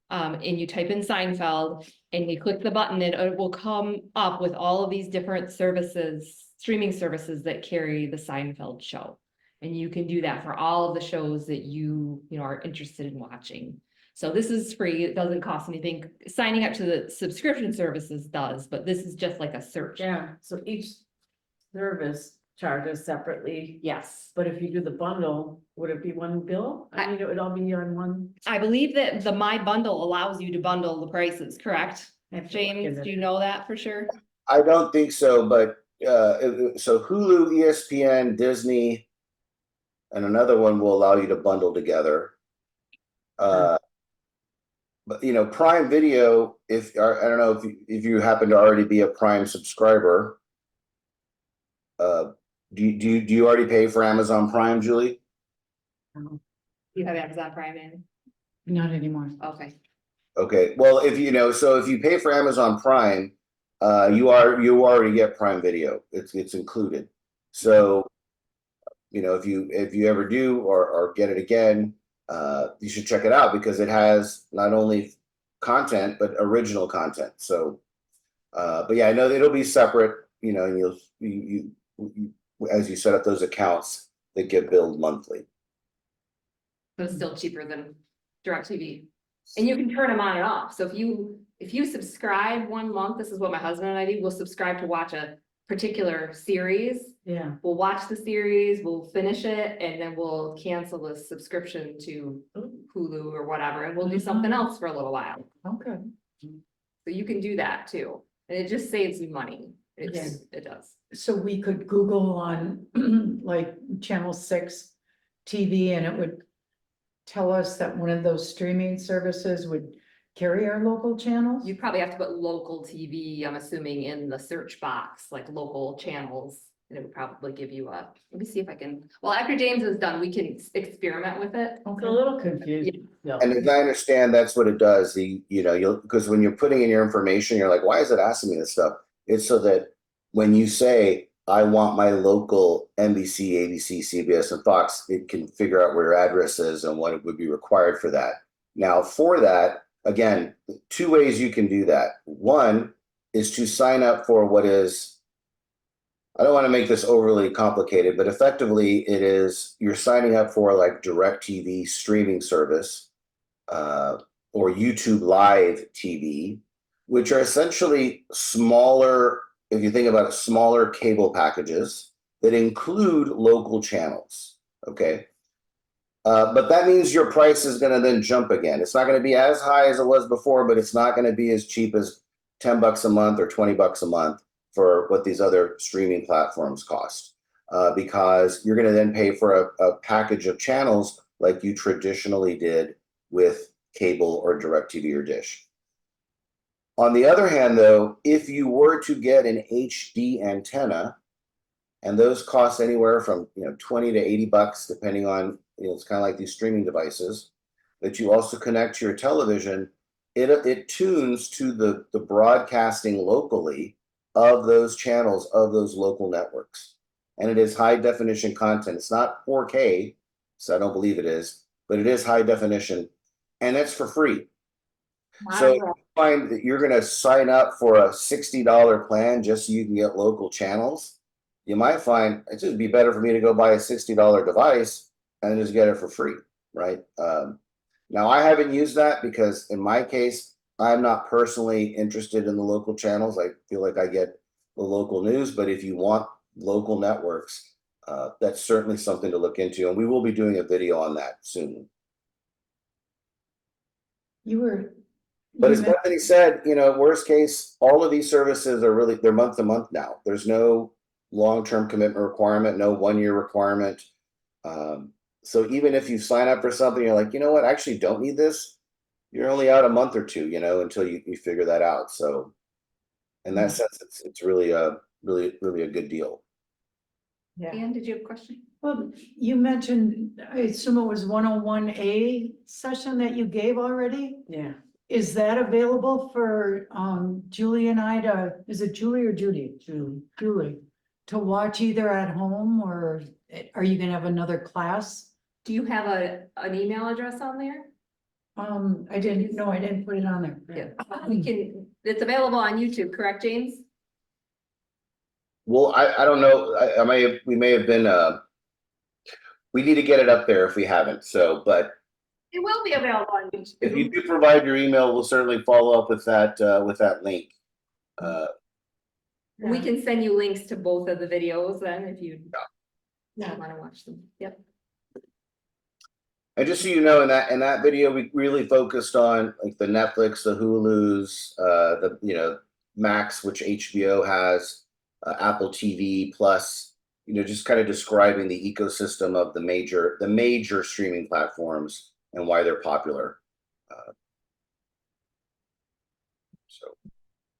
And you type in Seinfeld and you click the button and it will come up with all of these different services, streaming services that carry the Seinfeld show. And you can do that for all of the shows that you are interested in watching. So this is free. It doesn't cost anything. Signing up to the subscription services does, but this is just like a search. Yeah, so each service charges separately, Yes. but if you do the bundle, would it be one bill? I mean, it would all be on one. I believe that the My Bundle allows you to bundle the prices, correct? I have to look James, into do you know that for sure? I don't think so, but so Hulu, ESPN, Disney, and another one will allow you to bundle together. But But you know, Prime Video, if I don't know if you happen to already be a Prime subscriber, do you already pay for Amazon Prime, Julie? You have Amazon Prime in? Not anymore. Okay. Okay, well, if you know, so if you pay for Amazon Prime, you already get Prime Video. It's included. So, you know, if you ever do or get it again, you should check it out because it has not only content but original content. So, but yeah, I know it'll be separate. You know, and you as you set up those accounts, they get billed monthly. But it's still cheaper than DirecTV. And you can turn them on and off. So if you subscribe 1 month, this is what my husband and I do, we'll subscribe to watch a particular series. Yeah. We'll watch the series, we'll finish it, and then we'll cancel the subscription to Hulu or whatever, and we'll do something else for a little while. Okay. So you can do that too. And it just saves you money. It does. So we could Google on like Channel 6 TV and it would tell us that one of those streaming services would carry our local channels? You probably have to put local TV, I'm assuming, in the search box, like local channels. And it would probably give you let me see if I can, well, after James is done, we can experiment with it. It's a little confusing. No. And as I understand, that's what it does. Because when you're putting in your information, you're like, why is it asking me this stuff? It's so that when you say, I want my local NBC, ABC, CBS, and Fox, it can figure out where your address is and what it would be required for that. Now, for that, again, 2 ways you can do that. One is to sign up for what is, I don't want to make this overly complicated, but effectively it is, you're signing up for like DirecTV streaming service or YouTube Live TV, which are essentially smaller, if you think about it, smaller cable packages that include local channels, okay? But that means your price is going to then jump again. It's not going to be as high as it was before, but it's not going to be as cheap as $10 a month or $20 a month for what these other streaming platforms cost, because you're going to then pay for a package of channels like you traditionally did with cable or DirecTV or Dish. On the other hand, though, if you were to get an HD antenna, and those cost anywhere from 20 to $80, depending on, it's kind of like these streaming devices that you also connect to your television, it tunes to the broadcasting locally of those channels of those local networks. And it is high definition content. It's not 4K, so I don't believe it is, but it is high definition, and that's for free. So if you find that you're going to sign up for a $60 plan just so you can get local channels, you might find it just be better for me to go buy a $60 device and just get it for free, right? Now, I haven't used that because in my case, I'm not personally interested in the local channels. I feel like I get the local news, but if you want local networks, that's certainly something to look into. And we will be doing a video on that soon. But as Bethany said, worst case, all of these services are really, they're month to month now. There's no long-term commitment requirement, no 1-year requirement. So even if you sign up for something, you're like, you know what, I actually don't need this. You're only out a month or two, until you figure that out. So in that sense, it's really a good deal. Yeah. Ann, did you have a question? Well, you mentioned, I assume it was 101A session that you gave already? Yeah. Is that available for Julie and I to, is it Julie or Judy? Julie, to watch either at home or are you gonna have another class? Do you have an email address on there? I didn't put it on there. Yeah, we can, it's available on YouTube, correct, James? Well, I don't know. We may have been. We need to get it up there if we haven't. So, but It will be available on YouTube. if you do provide your email, we'll certainly follow up with that link. We can send you links to both of the videos then if you Yeah. want to watch them. Yep. And just so you know, in that video, we really focused on like the Netflix, the Hulu's, the Max, which HBO has, Apple TV Plus. Just kind of describing the ecosystem of the major streaming platforms and why they're popular.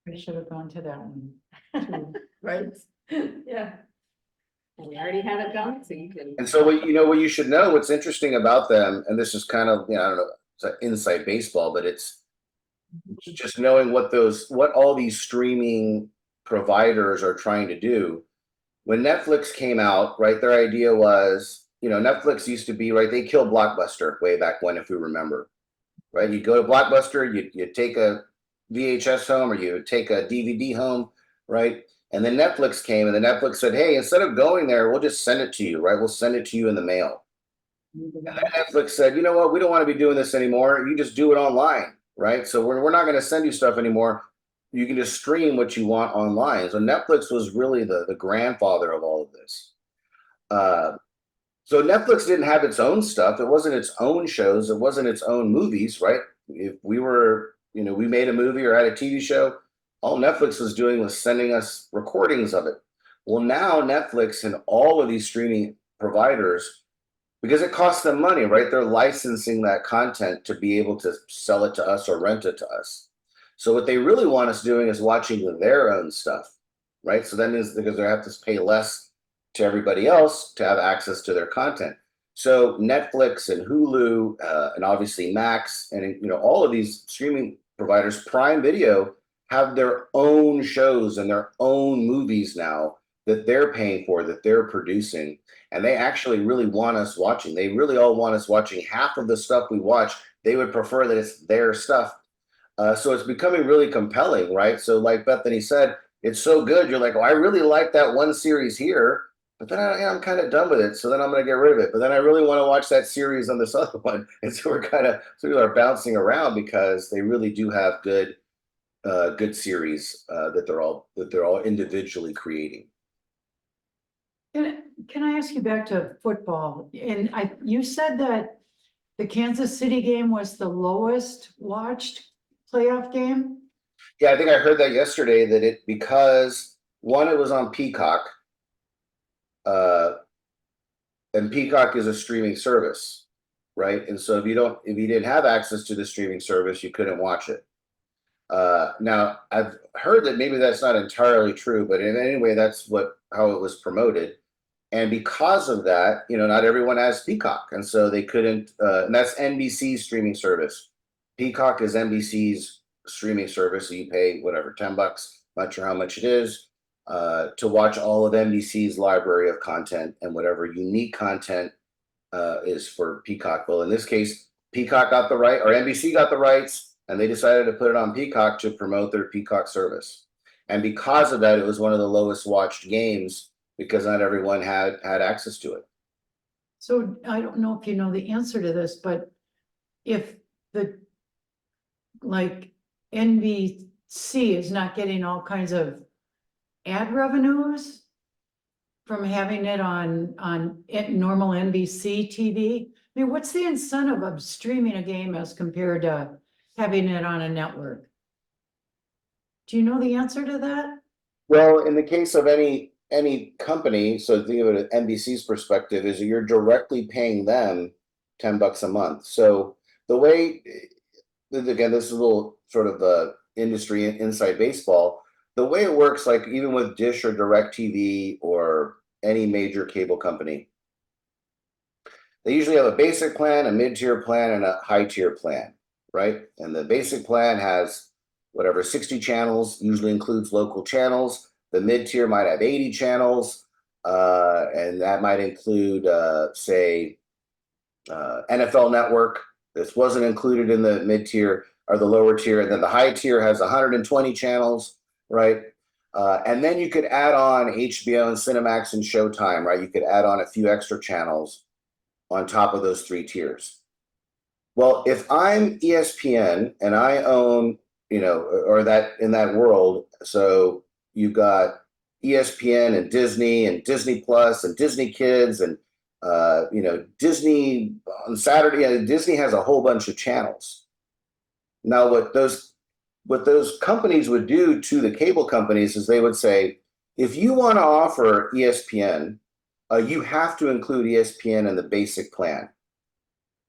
I should have gone to that one. too. Right? Yeah. And we already have it going, so you can. And so what you should know, what's interesting about them, and this is kind of, I don't know, it's an inside baseball, but it's just knowing what all these streaming providers are trying to do. When Netflix came out, right, their idea was, Netflix used to be, right, they killed Blockbuster way back when, if we remember, right? You go to Blockbuster, you take a VHS home or you take a DVD home, right? And then Netflix came and then Netflix said, hey, instead of going there, we'll just send it to you, right? We'll send it to you in the mail. And then Netflix said, you know what? We don't want to be doing this anymore. You just do it online, right? So we're not going to send you stuff anymore. You can just stream what you want online. So Netflix was really the grandfather of all of this. So Netflix didn't have its own stuff. It wasn't its own shows. It wasn't its own movies, right? If we were, we made a movie or had a TV show, all Netflix was doing was sending us recordings of it. Well, now Netflix and all of these streaming providers, because it costs them money, right? They're licensing that content to be able to sell it to us or rent it to us. So what they really want us doing is watching their own stuff, right? So that means because they have to pay less to everybody else to have access to their content. So Netflix and Hulu and obviously Max and all of these streaming providers, Prime Video, have their own shows and their own movies now that they're paying for, that they're producing. And they actually really want us watching. They really all want us watching. Half of the stuff we watch, they would prefer that it's their stuff. So it's becoming really compelling, right? So like Bethany said, it's so good. You're like, oh, I really like that one series here, but then I'm kind of done with it. So then I'm going to get rid of it. But then I really want to watch that series on this other one. And so we are bouncing around because they really do have good series that they're all individually creating. Can I ask you back to football? And you said that the Kansas City game was the lowest watched playoff game? Yeah, I think I heard that yesterday that because one, it was on Peacock, and Peacock is a streaming service, right? And so if you didn't have access to the streaming service, you couldn't watch it. Now I've heard that maybe that's not entirely true, but in any way, that's how it was promoted. And because of that, not everyone has Peacock. And so they couldn't, and that's NBC's streaming service. Peacock is NBC's streaming service. So you pay whatever, $10, not sure how much it is, to watch all of NBC's library of content, and whatever unique content is for Peacock. Well, in this case, Peacock got the right, or NBC got the rights, and they decided to put it on Peacock to promote their Peacock service. And because of that, it was one of the lowest watched games because not everyone had access to it. So I don't know if you know the answer to this, but if NBC is not getting all kinds of ad revenues from having it on normal NBC TV, I mean, what's the incentive of streaming a game as compared to having it on a network? Do you know the answer to that? Well, in the case of any company, so think of it at NBC's perspective, is you're directly paying them $10 a month. So the way, again, this is a little sort of industry inside baseball. The way it works, like even with Dish or DirecTV or any major cable company, they usually have a basic plan, a mid-tier plan, and a high-tier plan, right? And the basic plan has whatever 60 channels, usually includes local channels. The mid-tier might have 80 channels, and that might include, say, NFL Network. This wasn't included in the mid-tier or the lower tier. And then the high tier has 120 channels, right? And then you could add on HBO and Cinemax and Showtime, right? You could add on a few extra channels on top of those 3 tiers. Well, if I'm ESPN and I own, or that in that world, so you've got ESPN and Disney Plus and Disney Kids and Disney on Saturday. Disney has a whole bunch of channels. Now, what those companies would do to the cable companies is they would say, if you want to offer ESPN, you have to include ESPN in the basic plan.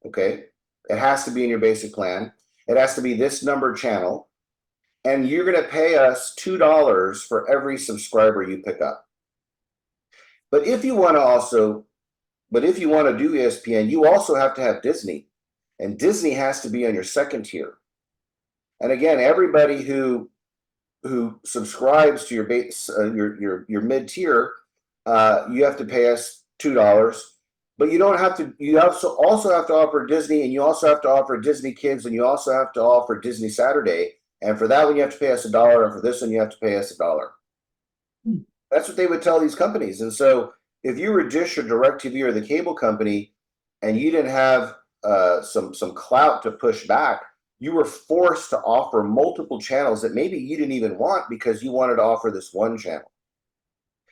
Okay, it has to be in your basic plan. It has to be this number channel. and you're going to pay us $2 for every subscriber you pick up. But if you want to do ESPN, you also have to have Disney, and Disney has to be on your second tier. And again, everybody who subscribes to your base, your mid tier, you have to pay us $2. But you don't have to. You also have to offer Disney, and you also have to offer Disney Kids, and you also have to offer Disney Saturday. And for that one, you have to pay us $1, and for this one, you have to pay us $1. That's what they would tell these companies. And so, if you were Dish or DirecTV or the cable company, and you didn't have some clout to push back, you were forced to offer multiple channels that maybe you didn't even want because you wanted to offer this one channel.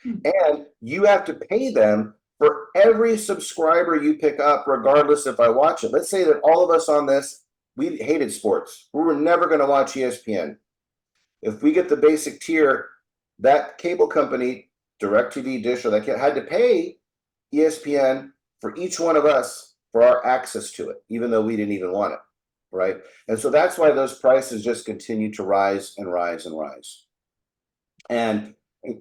And you have to pay them for every subscriber you pick up, regardless if I watch it. Let's say that all of us on this, we hated sports. We were never going to watch ESPN. If we get the basic tier, that cable company, DirecTV, Dish, or that had to pay ESPN for each one of us for our access to it, even though we didn't even want it, right? And so that's why those prices just continue to rise and rise and rise. And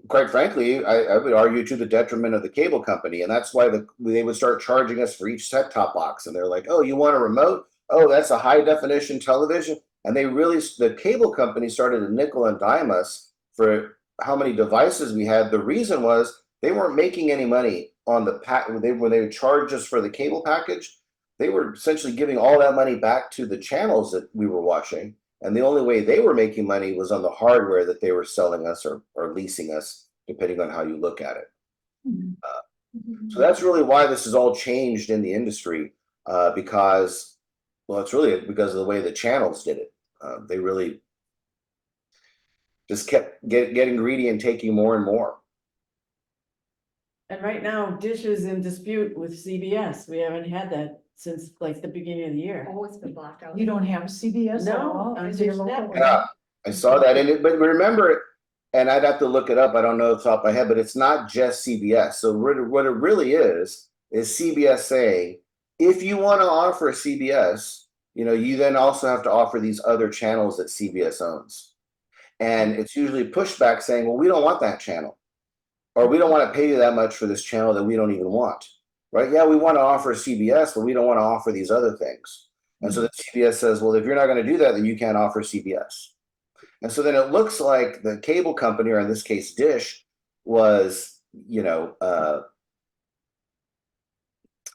quite frankly, I would argue to the detriment of the cable company, and that's why they would start charging us for each set-top box. And they're like, "Oh, you want a remote? Oh, that's a high-definition television." And the cable company started to nickel and dime us for how many devices we had. The reason was they weren't making any money on the pack when they would charge us for the cable package. They were essentially giving all that money back to the channels that we were watching. And the only way they were making money was on the hardware that they were selling us or leasing us, depending on how you look at it. So that's really why this has all changed in the industry, because, well, it's really because of the way the channels did it. They really just kept getting greedy and taking more and more. And right now, Dish is in dispute with CBS. We haven't had that since like the beginning of the year. Oh, it's been blocked out. You don't have CBS at No, all? on Is your Dish local Network. one? Yeah, I saw that in it, but remember, and I'd have to look it up. I don't know off the top of my head, but it's not just CBS. So what it really is CBS saying, if you want to offer CBS, you then also have to offer these other channels that CBS owns. And it's usually pushback saying, well, we don't want that channel, or we don't want to pay you that much for this channel that we don't even want, right? Yeah, we want to offer CBS, but we don't want to offer these other things. And so the CBS says, well, if you're not going to do that, then you can't offer CBS. And so then it looks like the cable company, or in this case, Dish, was, not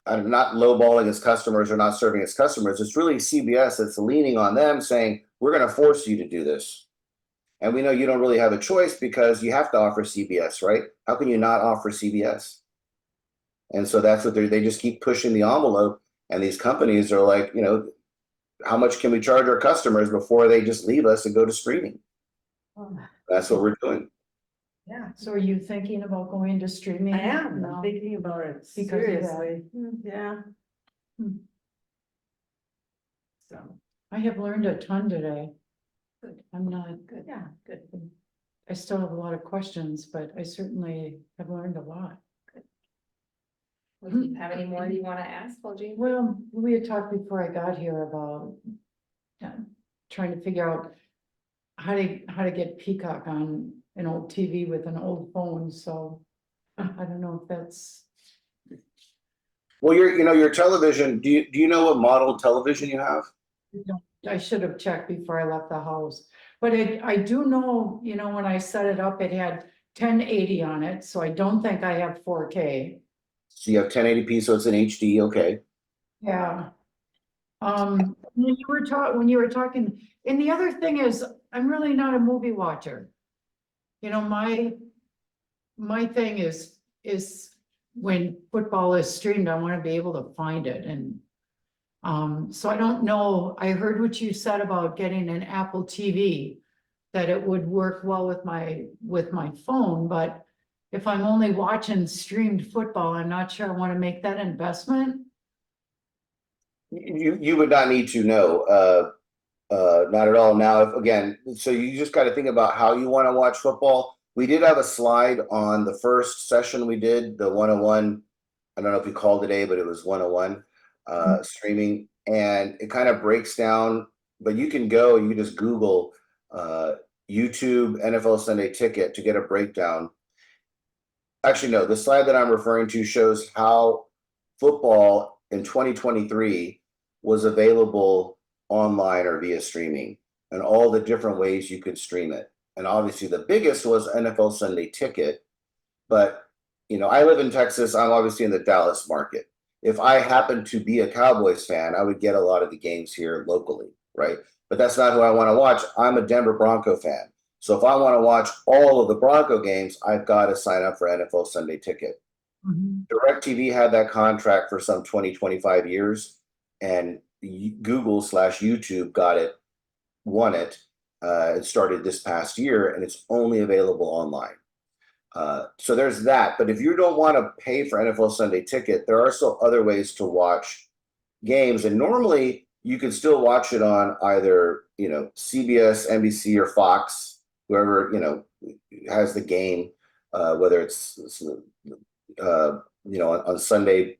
lowballing its customers or not serving its customers. It's really CBS that's leaning on them saying, we're going to force you to do this. And we know you don't really have a choice because you have to offer CBS, right? How can you not offer CBS? And so that's what they just keep pushing the envelope. And these companies are like, how much can we charge our customers before they just leave us and go to streaming? That's what we're doing. Yeah, So are you thinking about going to streaming? I am now? thinking about it Because of that. seriously. Yeah. Hmm. So, I have learned a ton today. Good. I'm not, Good, yeah, good. I still have a lot of questions, but I certainly have learned a lot. Do you have any more that you want to ask, Jean? Well, we had talked before I got here about trying to figure out how to get Peacock on an old TV with an old phone, so I don't know if that's. Well, your television, do you know what model television you have? I should have checked before I left the house, but I do know, when I set it up, it had 1080 on it, so I don't think I have 4K. So you have 1080p, so it's an HD, okay. Yeah. When you were talking, and the other thing is, I'm really not a movie watcher. My thing is when football is streamed, I want to be able to find it, and so I don't know. I heard what you said about getting an Apple TV, that it would work well with my phone, but if I'm only watching streamed football, I'm not sure I want to make that investment. You would not need to know, not at all. Now, so you just got to think about how you want to watch football. We did have a slide on the first session we did, the 101. I don't know if you called today, but it was 101 streaming, and it kind of breaks down. But you can go and you just Google YouTube NFL Sunday Ticket to get a breakdown. Actually, no, the slide that I'm referring to shows how football in 2023 was available online or via streaming and all the different ways you could stream it. And obviously the biggest was NFL Sunday Ticket. But, you know, I live in Texas. I'm obviously in the Dallas market. If I happen to be a Cowboys fan, I would get a lot of the games here locally, right? But that's not who I want to watch. I'm a Denver Bronco fan. So if I want to watch all of the Bronco games, I've got to sign up for NFL Sunday Ticket. DirecTV had that contract for some 20, 25 years, and Google/YouTube got it, won it. It started this past year, and it's only available online. So there's that. But if you don't want to pay for NFL Sunday Ticket, there are still other ways to watch games. And normally you can still watch it on either, you know, CBS, NBC, or Fox, whoever, you know, has the game, whether it's, you know, on Sunday,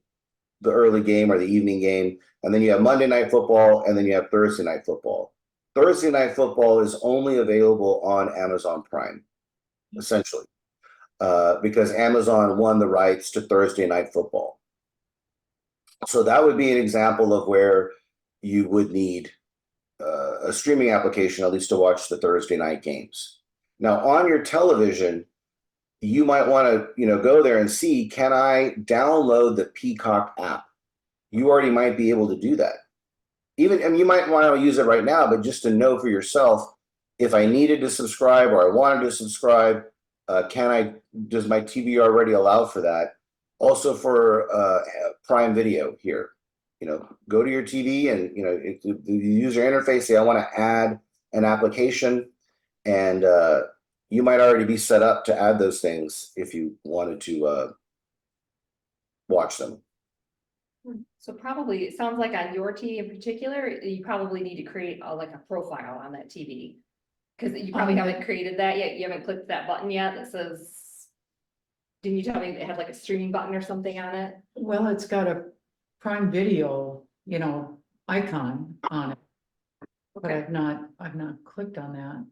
the early game or the evening game. And then you have Monday Night Football, and then you have Thursday Night Football. Thursday Night Football is only available on Amazon Prime, essentially. Because Amazon won the rights to Thursday Night Football. So that would be an example of where you would need a streaming application, at least to watch the Thursday night games. Now on your television, you might want to, you know, go there and see, can I download the Peacock app? You already might be able to do that. Even, and you might want to use it right now, but just to know for yourself, if I needed to subscribe or I wanted to subscribe, does my TV already allow for that? Also for Prime Video here, you know, go to your TV and, you know, the user interface, say I want to add an application, and you might already be set up to add those things if you wanted to watch them. So probably, it sounds like on your TV in particular, you probably need to create like a profile on that TV. Because you probably haven't created that yet. You haven't clicked that button yet that says, didn't you tell me it had like a streaming button or something on it? Well, it's got a Prime Video, you know, icon on it. But Okay. I've not clicked on that.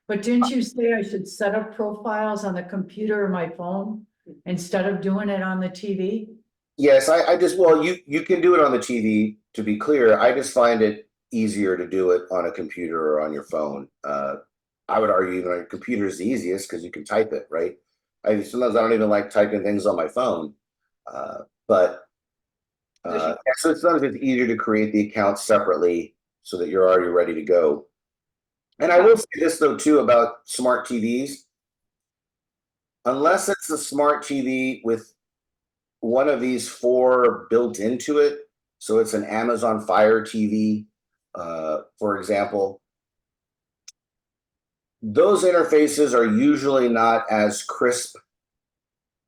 But didn't you say I should set up profiles on the computer or my phone instead of doing it on the TV? Yes, I just, well, you can do it on the TV, to be clear. I just find it easier to do it on a computer or on your phone. I would argue even on your computer is the easiest because you can type it, right? Sometimes I don't even like typing things on my phone. So sometimes it's easier to create the accounts separately so that you're already ready to go. And I will say this though too about smart TVs. Unless it's a smart TV with one of these four built into it, so it's an Amazon Fire TV, for example, those interfaces are usually not as crisp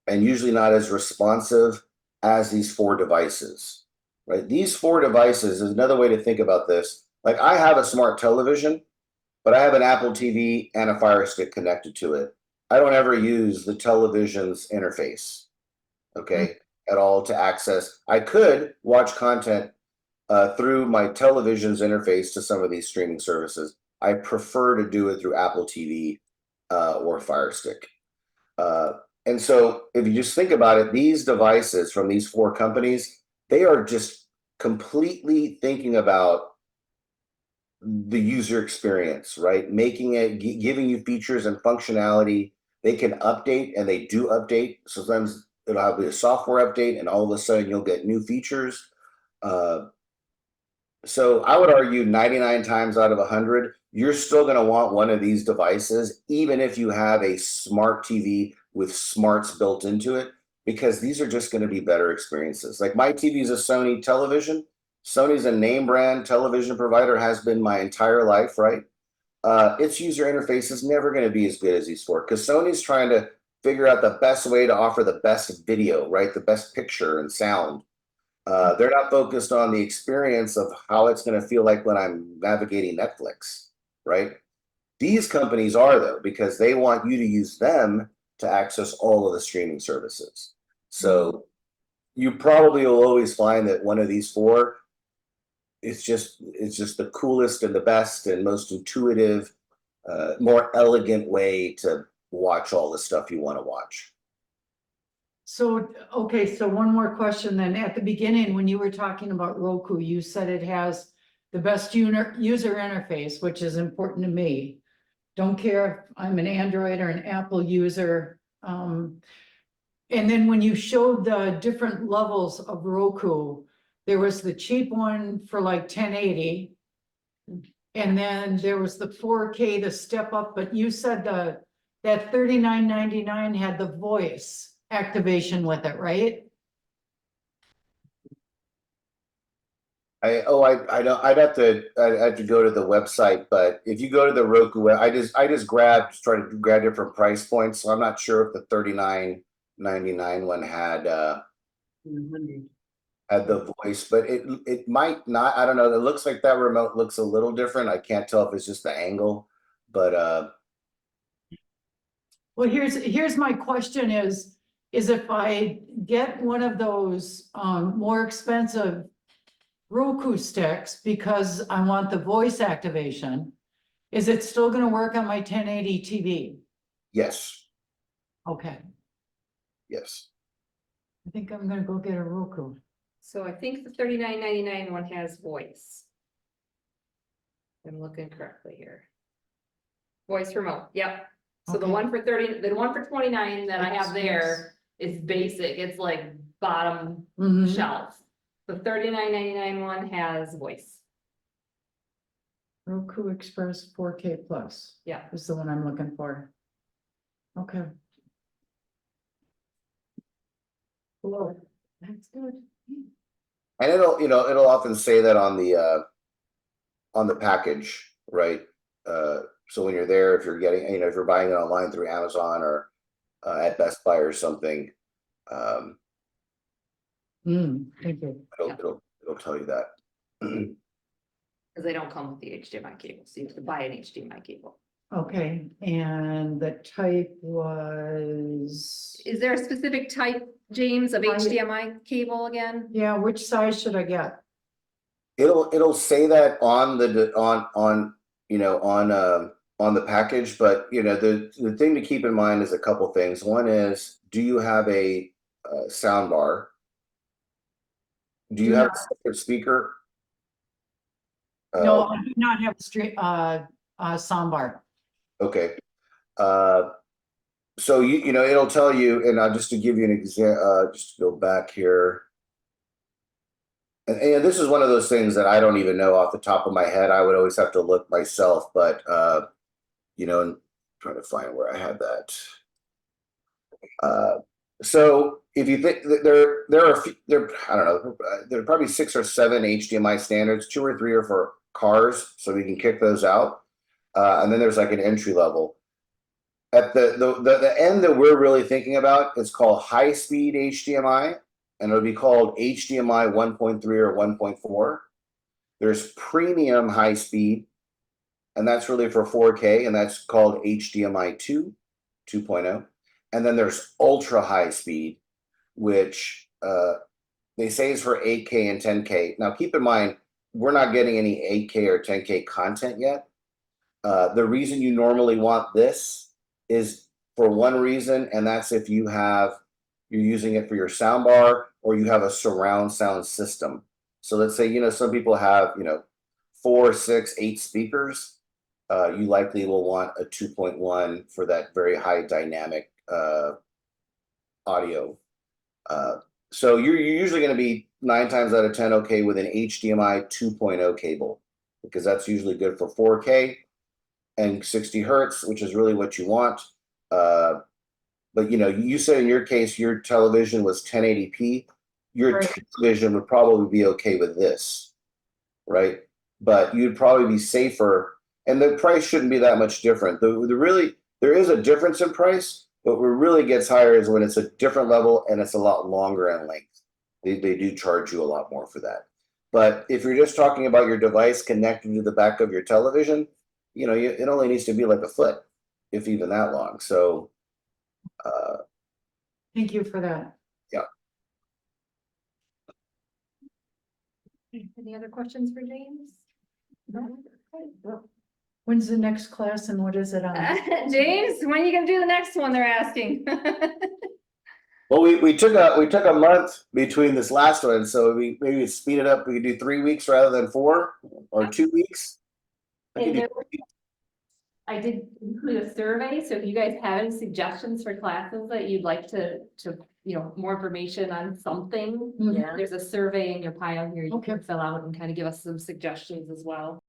and usually not as responsive as these four devices, right? These four devices is another way to think about this. Like I have a smart television, but I have an Apple TV and a Fire Stick connected to it. I don't ever use the television's interface, okay, at all to access. I could watch content through my television's interface to some of these streaming services. I prefer to do it through Apple TV or Fire Stick. And so if you just think about it, these devices from these four companies, they are just completely thinking about the user experience, right? Making it, giving you features and functionality. They can update, and they do update. Sometimes it'll have a software update, and all of a sudden you'll get new features. So I would argue 99 times out of 100, you're still going to want one of these devices, even if you have a smart TV with smarts built into it, because these are just going to be better experiences. Like my TV is a Sony television. Sony's a name brand television provider, has been my entire life, right? Its user interface is never going to be as good as these four, because Sony's trying to figure out the best way to offer the best video, right? The best picture and sound. They're not focused on the experience of how it's going to feel like when I'm navigating Netflix, right? These companies are, though, because they want you to use them to access all of the streaming services. So you probably will always find that one of these four, it's just the coolest and the best and most intuitive more elegant way to watch all the stuff you want to watch. So, okay, so one more question then. At the beginning, when you were talking about Roku, you said it has the best user interface, which is important to me. Don't care if I'm an Android or an Apple user. And then when you showed the different levels of Roku, there was the cheap one for like 1080. And then there was the 4K, the step up, but you said that $39.99 had the voice activation with it, right? I don't, I'd have to go to the website, but if you go to the Roku, I just try to grab different price points. So I'm not sure if the $39.99 one had 100. had the voice, but it might not. I don't know. It looks like that remote looks a little different. I can't tell if it's just the angle, but Well, here's my question is if I get one of those more expensive Roku sticks because I want the voice activation, is it still gonna work on my 1080 TV? yes, Okay, yes. I think I'm gonna go get a Roku. So I think the $39.99 one has voice. I'm looking correctly here. Voice remote, yep. So the Okay. one for 30, the one for 29 that I have there is basic, it's like bottom Mhm. shelf. The $39.99 one has voice, Roku Express 4K Plus yeah. is the one I'm looking for. Okay. Cool. That's good. And it'll often say that on the package, right? So when you're there, if you're getting, if you're buying it online through Amazon or at Best Buy or something, Thank you. it'll tell you that. Cause they don't come with the HDMI cable, so you have to buy an HDMI cable. Okay, and the type was, Is there a specific type, James, of I- HDMI cable again? yeah, which size should I get? It'll say that on the on the package, but the thing to keep in mind is a couple things. One is, do you have a sound bar? Do you Do have not. a separate speaker? No, I do not have a straight, soundbar. Okay. So it'll tell you, and just to give you an example, just to go back here. And this is one of those things that I don't even know off the top of my head. I would always have to look myself, but I'm trying to find where I had that. So if you think that there are I don't know, there are probably 6 or 7 HDMI standards, 2 or 3 are for cars, so we can kick those out. And then there's like an entry level. At the end that we're really thinking about is called high speed HDMI, and it'll be called HDMI 1.3 or 1.4. There's premium high speed, and that's really for 4K, and that's called HDMI 2.0. And then there's ultra high speed, which they say is for 8K and 10K. Now keep in mind, we're not getting any 8K or 10K content yet. The reason you normally want this is for one reason, and that's if you're using it for your sound bar or you have a surround sound system. So let's say, some people have, 4, 6, 8 speakers. You likely will want a 2.1 for that very high dynamic audio. So you're usually going to be 9 times out of 10 okay with an HDMI 2.0 cable, because that's usually good for 4K and 60 hertz, which is really what you want. But you said in your case your television was 1080p. Your Right. television would probably be okay with this, right? But you'd probably be safer, and the price shouldn't be that much different. There is a difference in price, but what really gets higher is when it's a different level and it's a lot longer in length. They do charge you a lot more for that. But if you're just talking about your device connected to the back of your television, it only needs to be like a foot, if even that long. So, Thank you for that. Any other questions for James? No. Okay, well, When's the next class and what is it on? James, when are you gonna do the next one, they're asking? Well, we took a month between this last one, so we maybe speed it up. We could do 3 weeks rather than 4 or 2 weeks. I could And do there- I did include a survey, so if you guys have any suggestions for classes that you'd like to, more information on something. Mhm. Yeah. There's a survey in your pile here you Okay. can fill out and kind of give us some suggestions as well.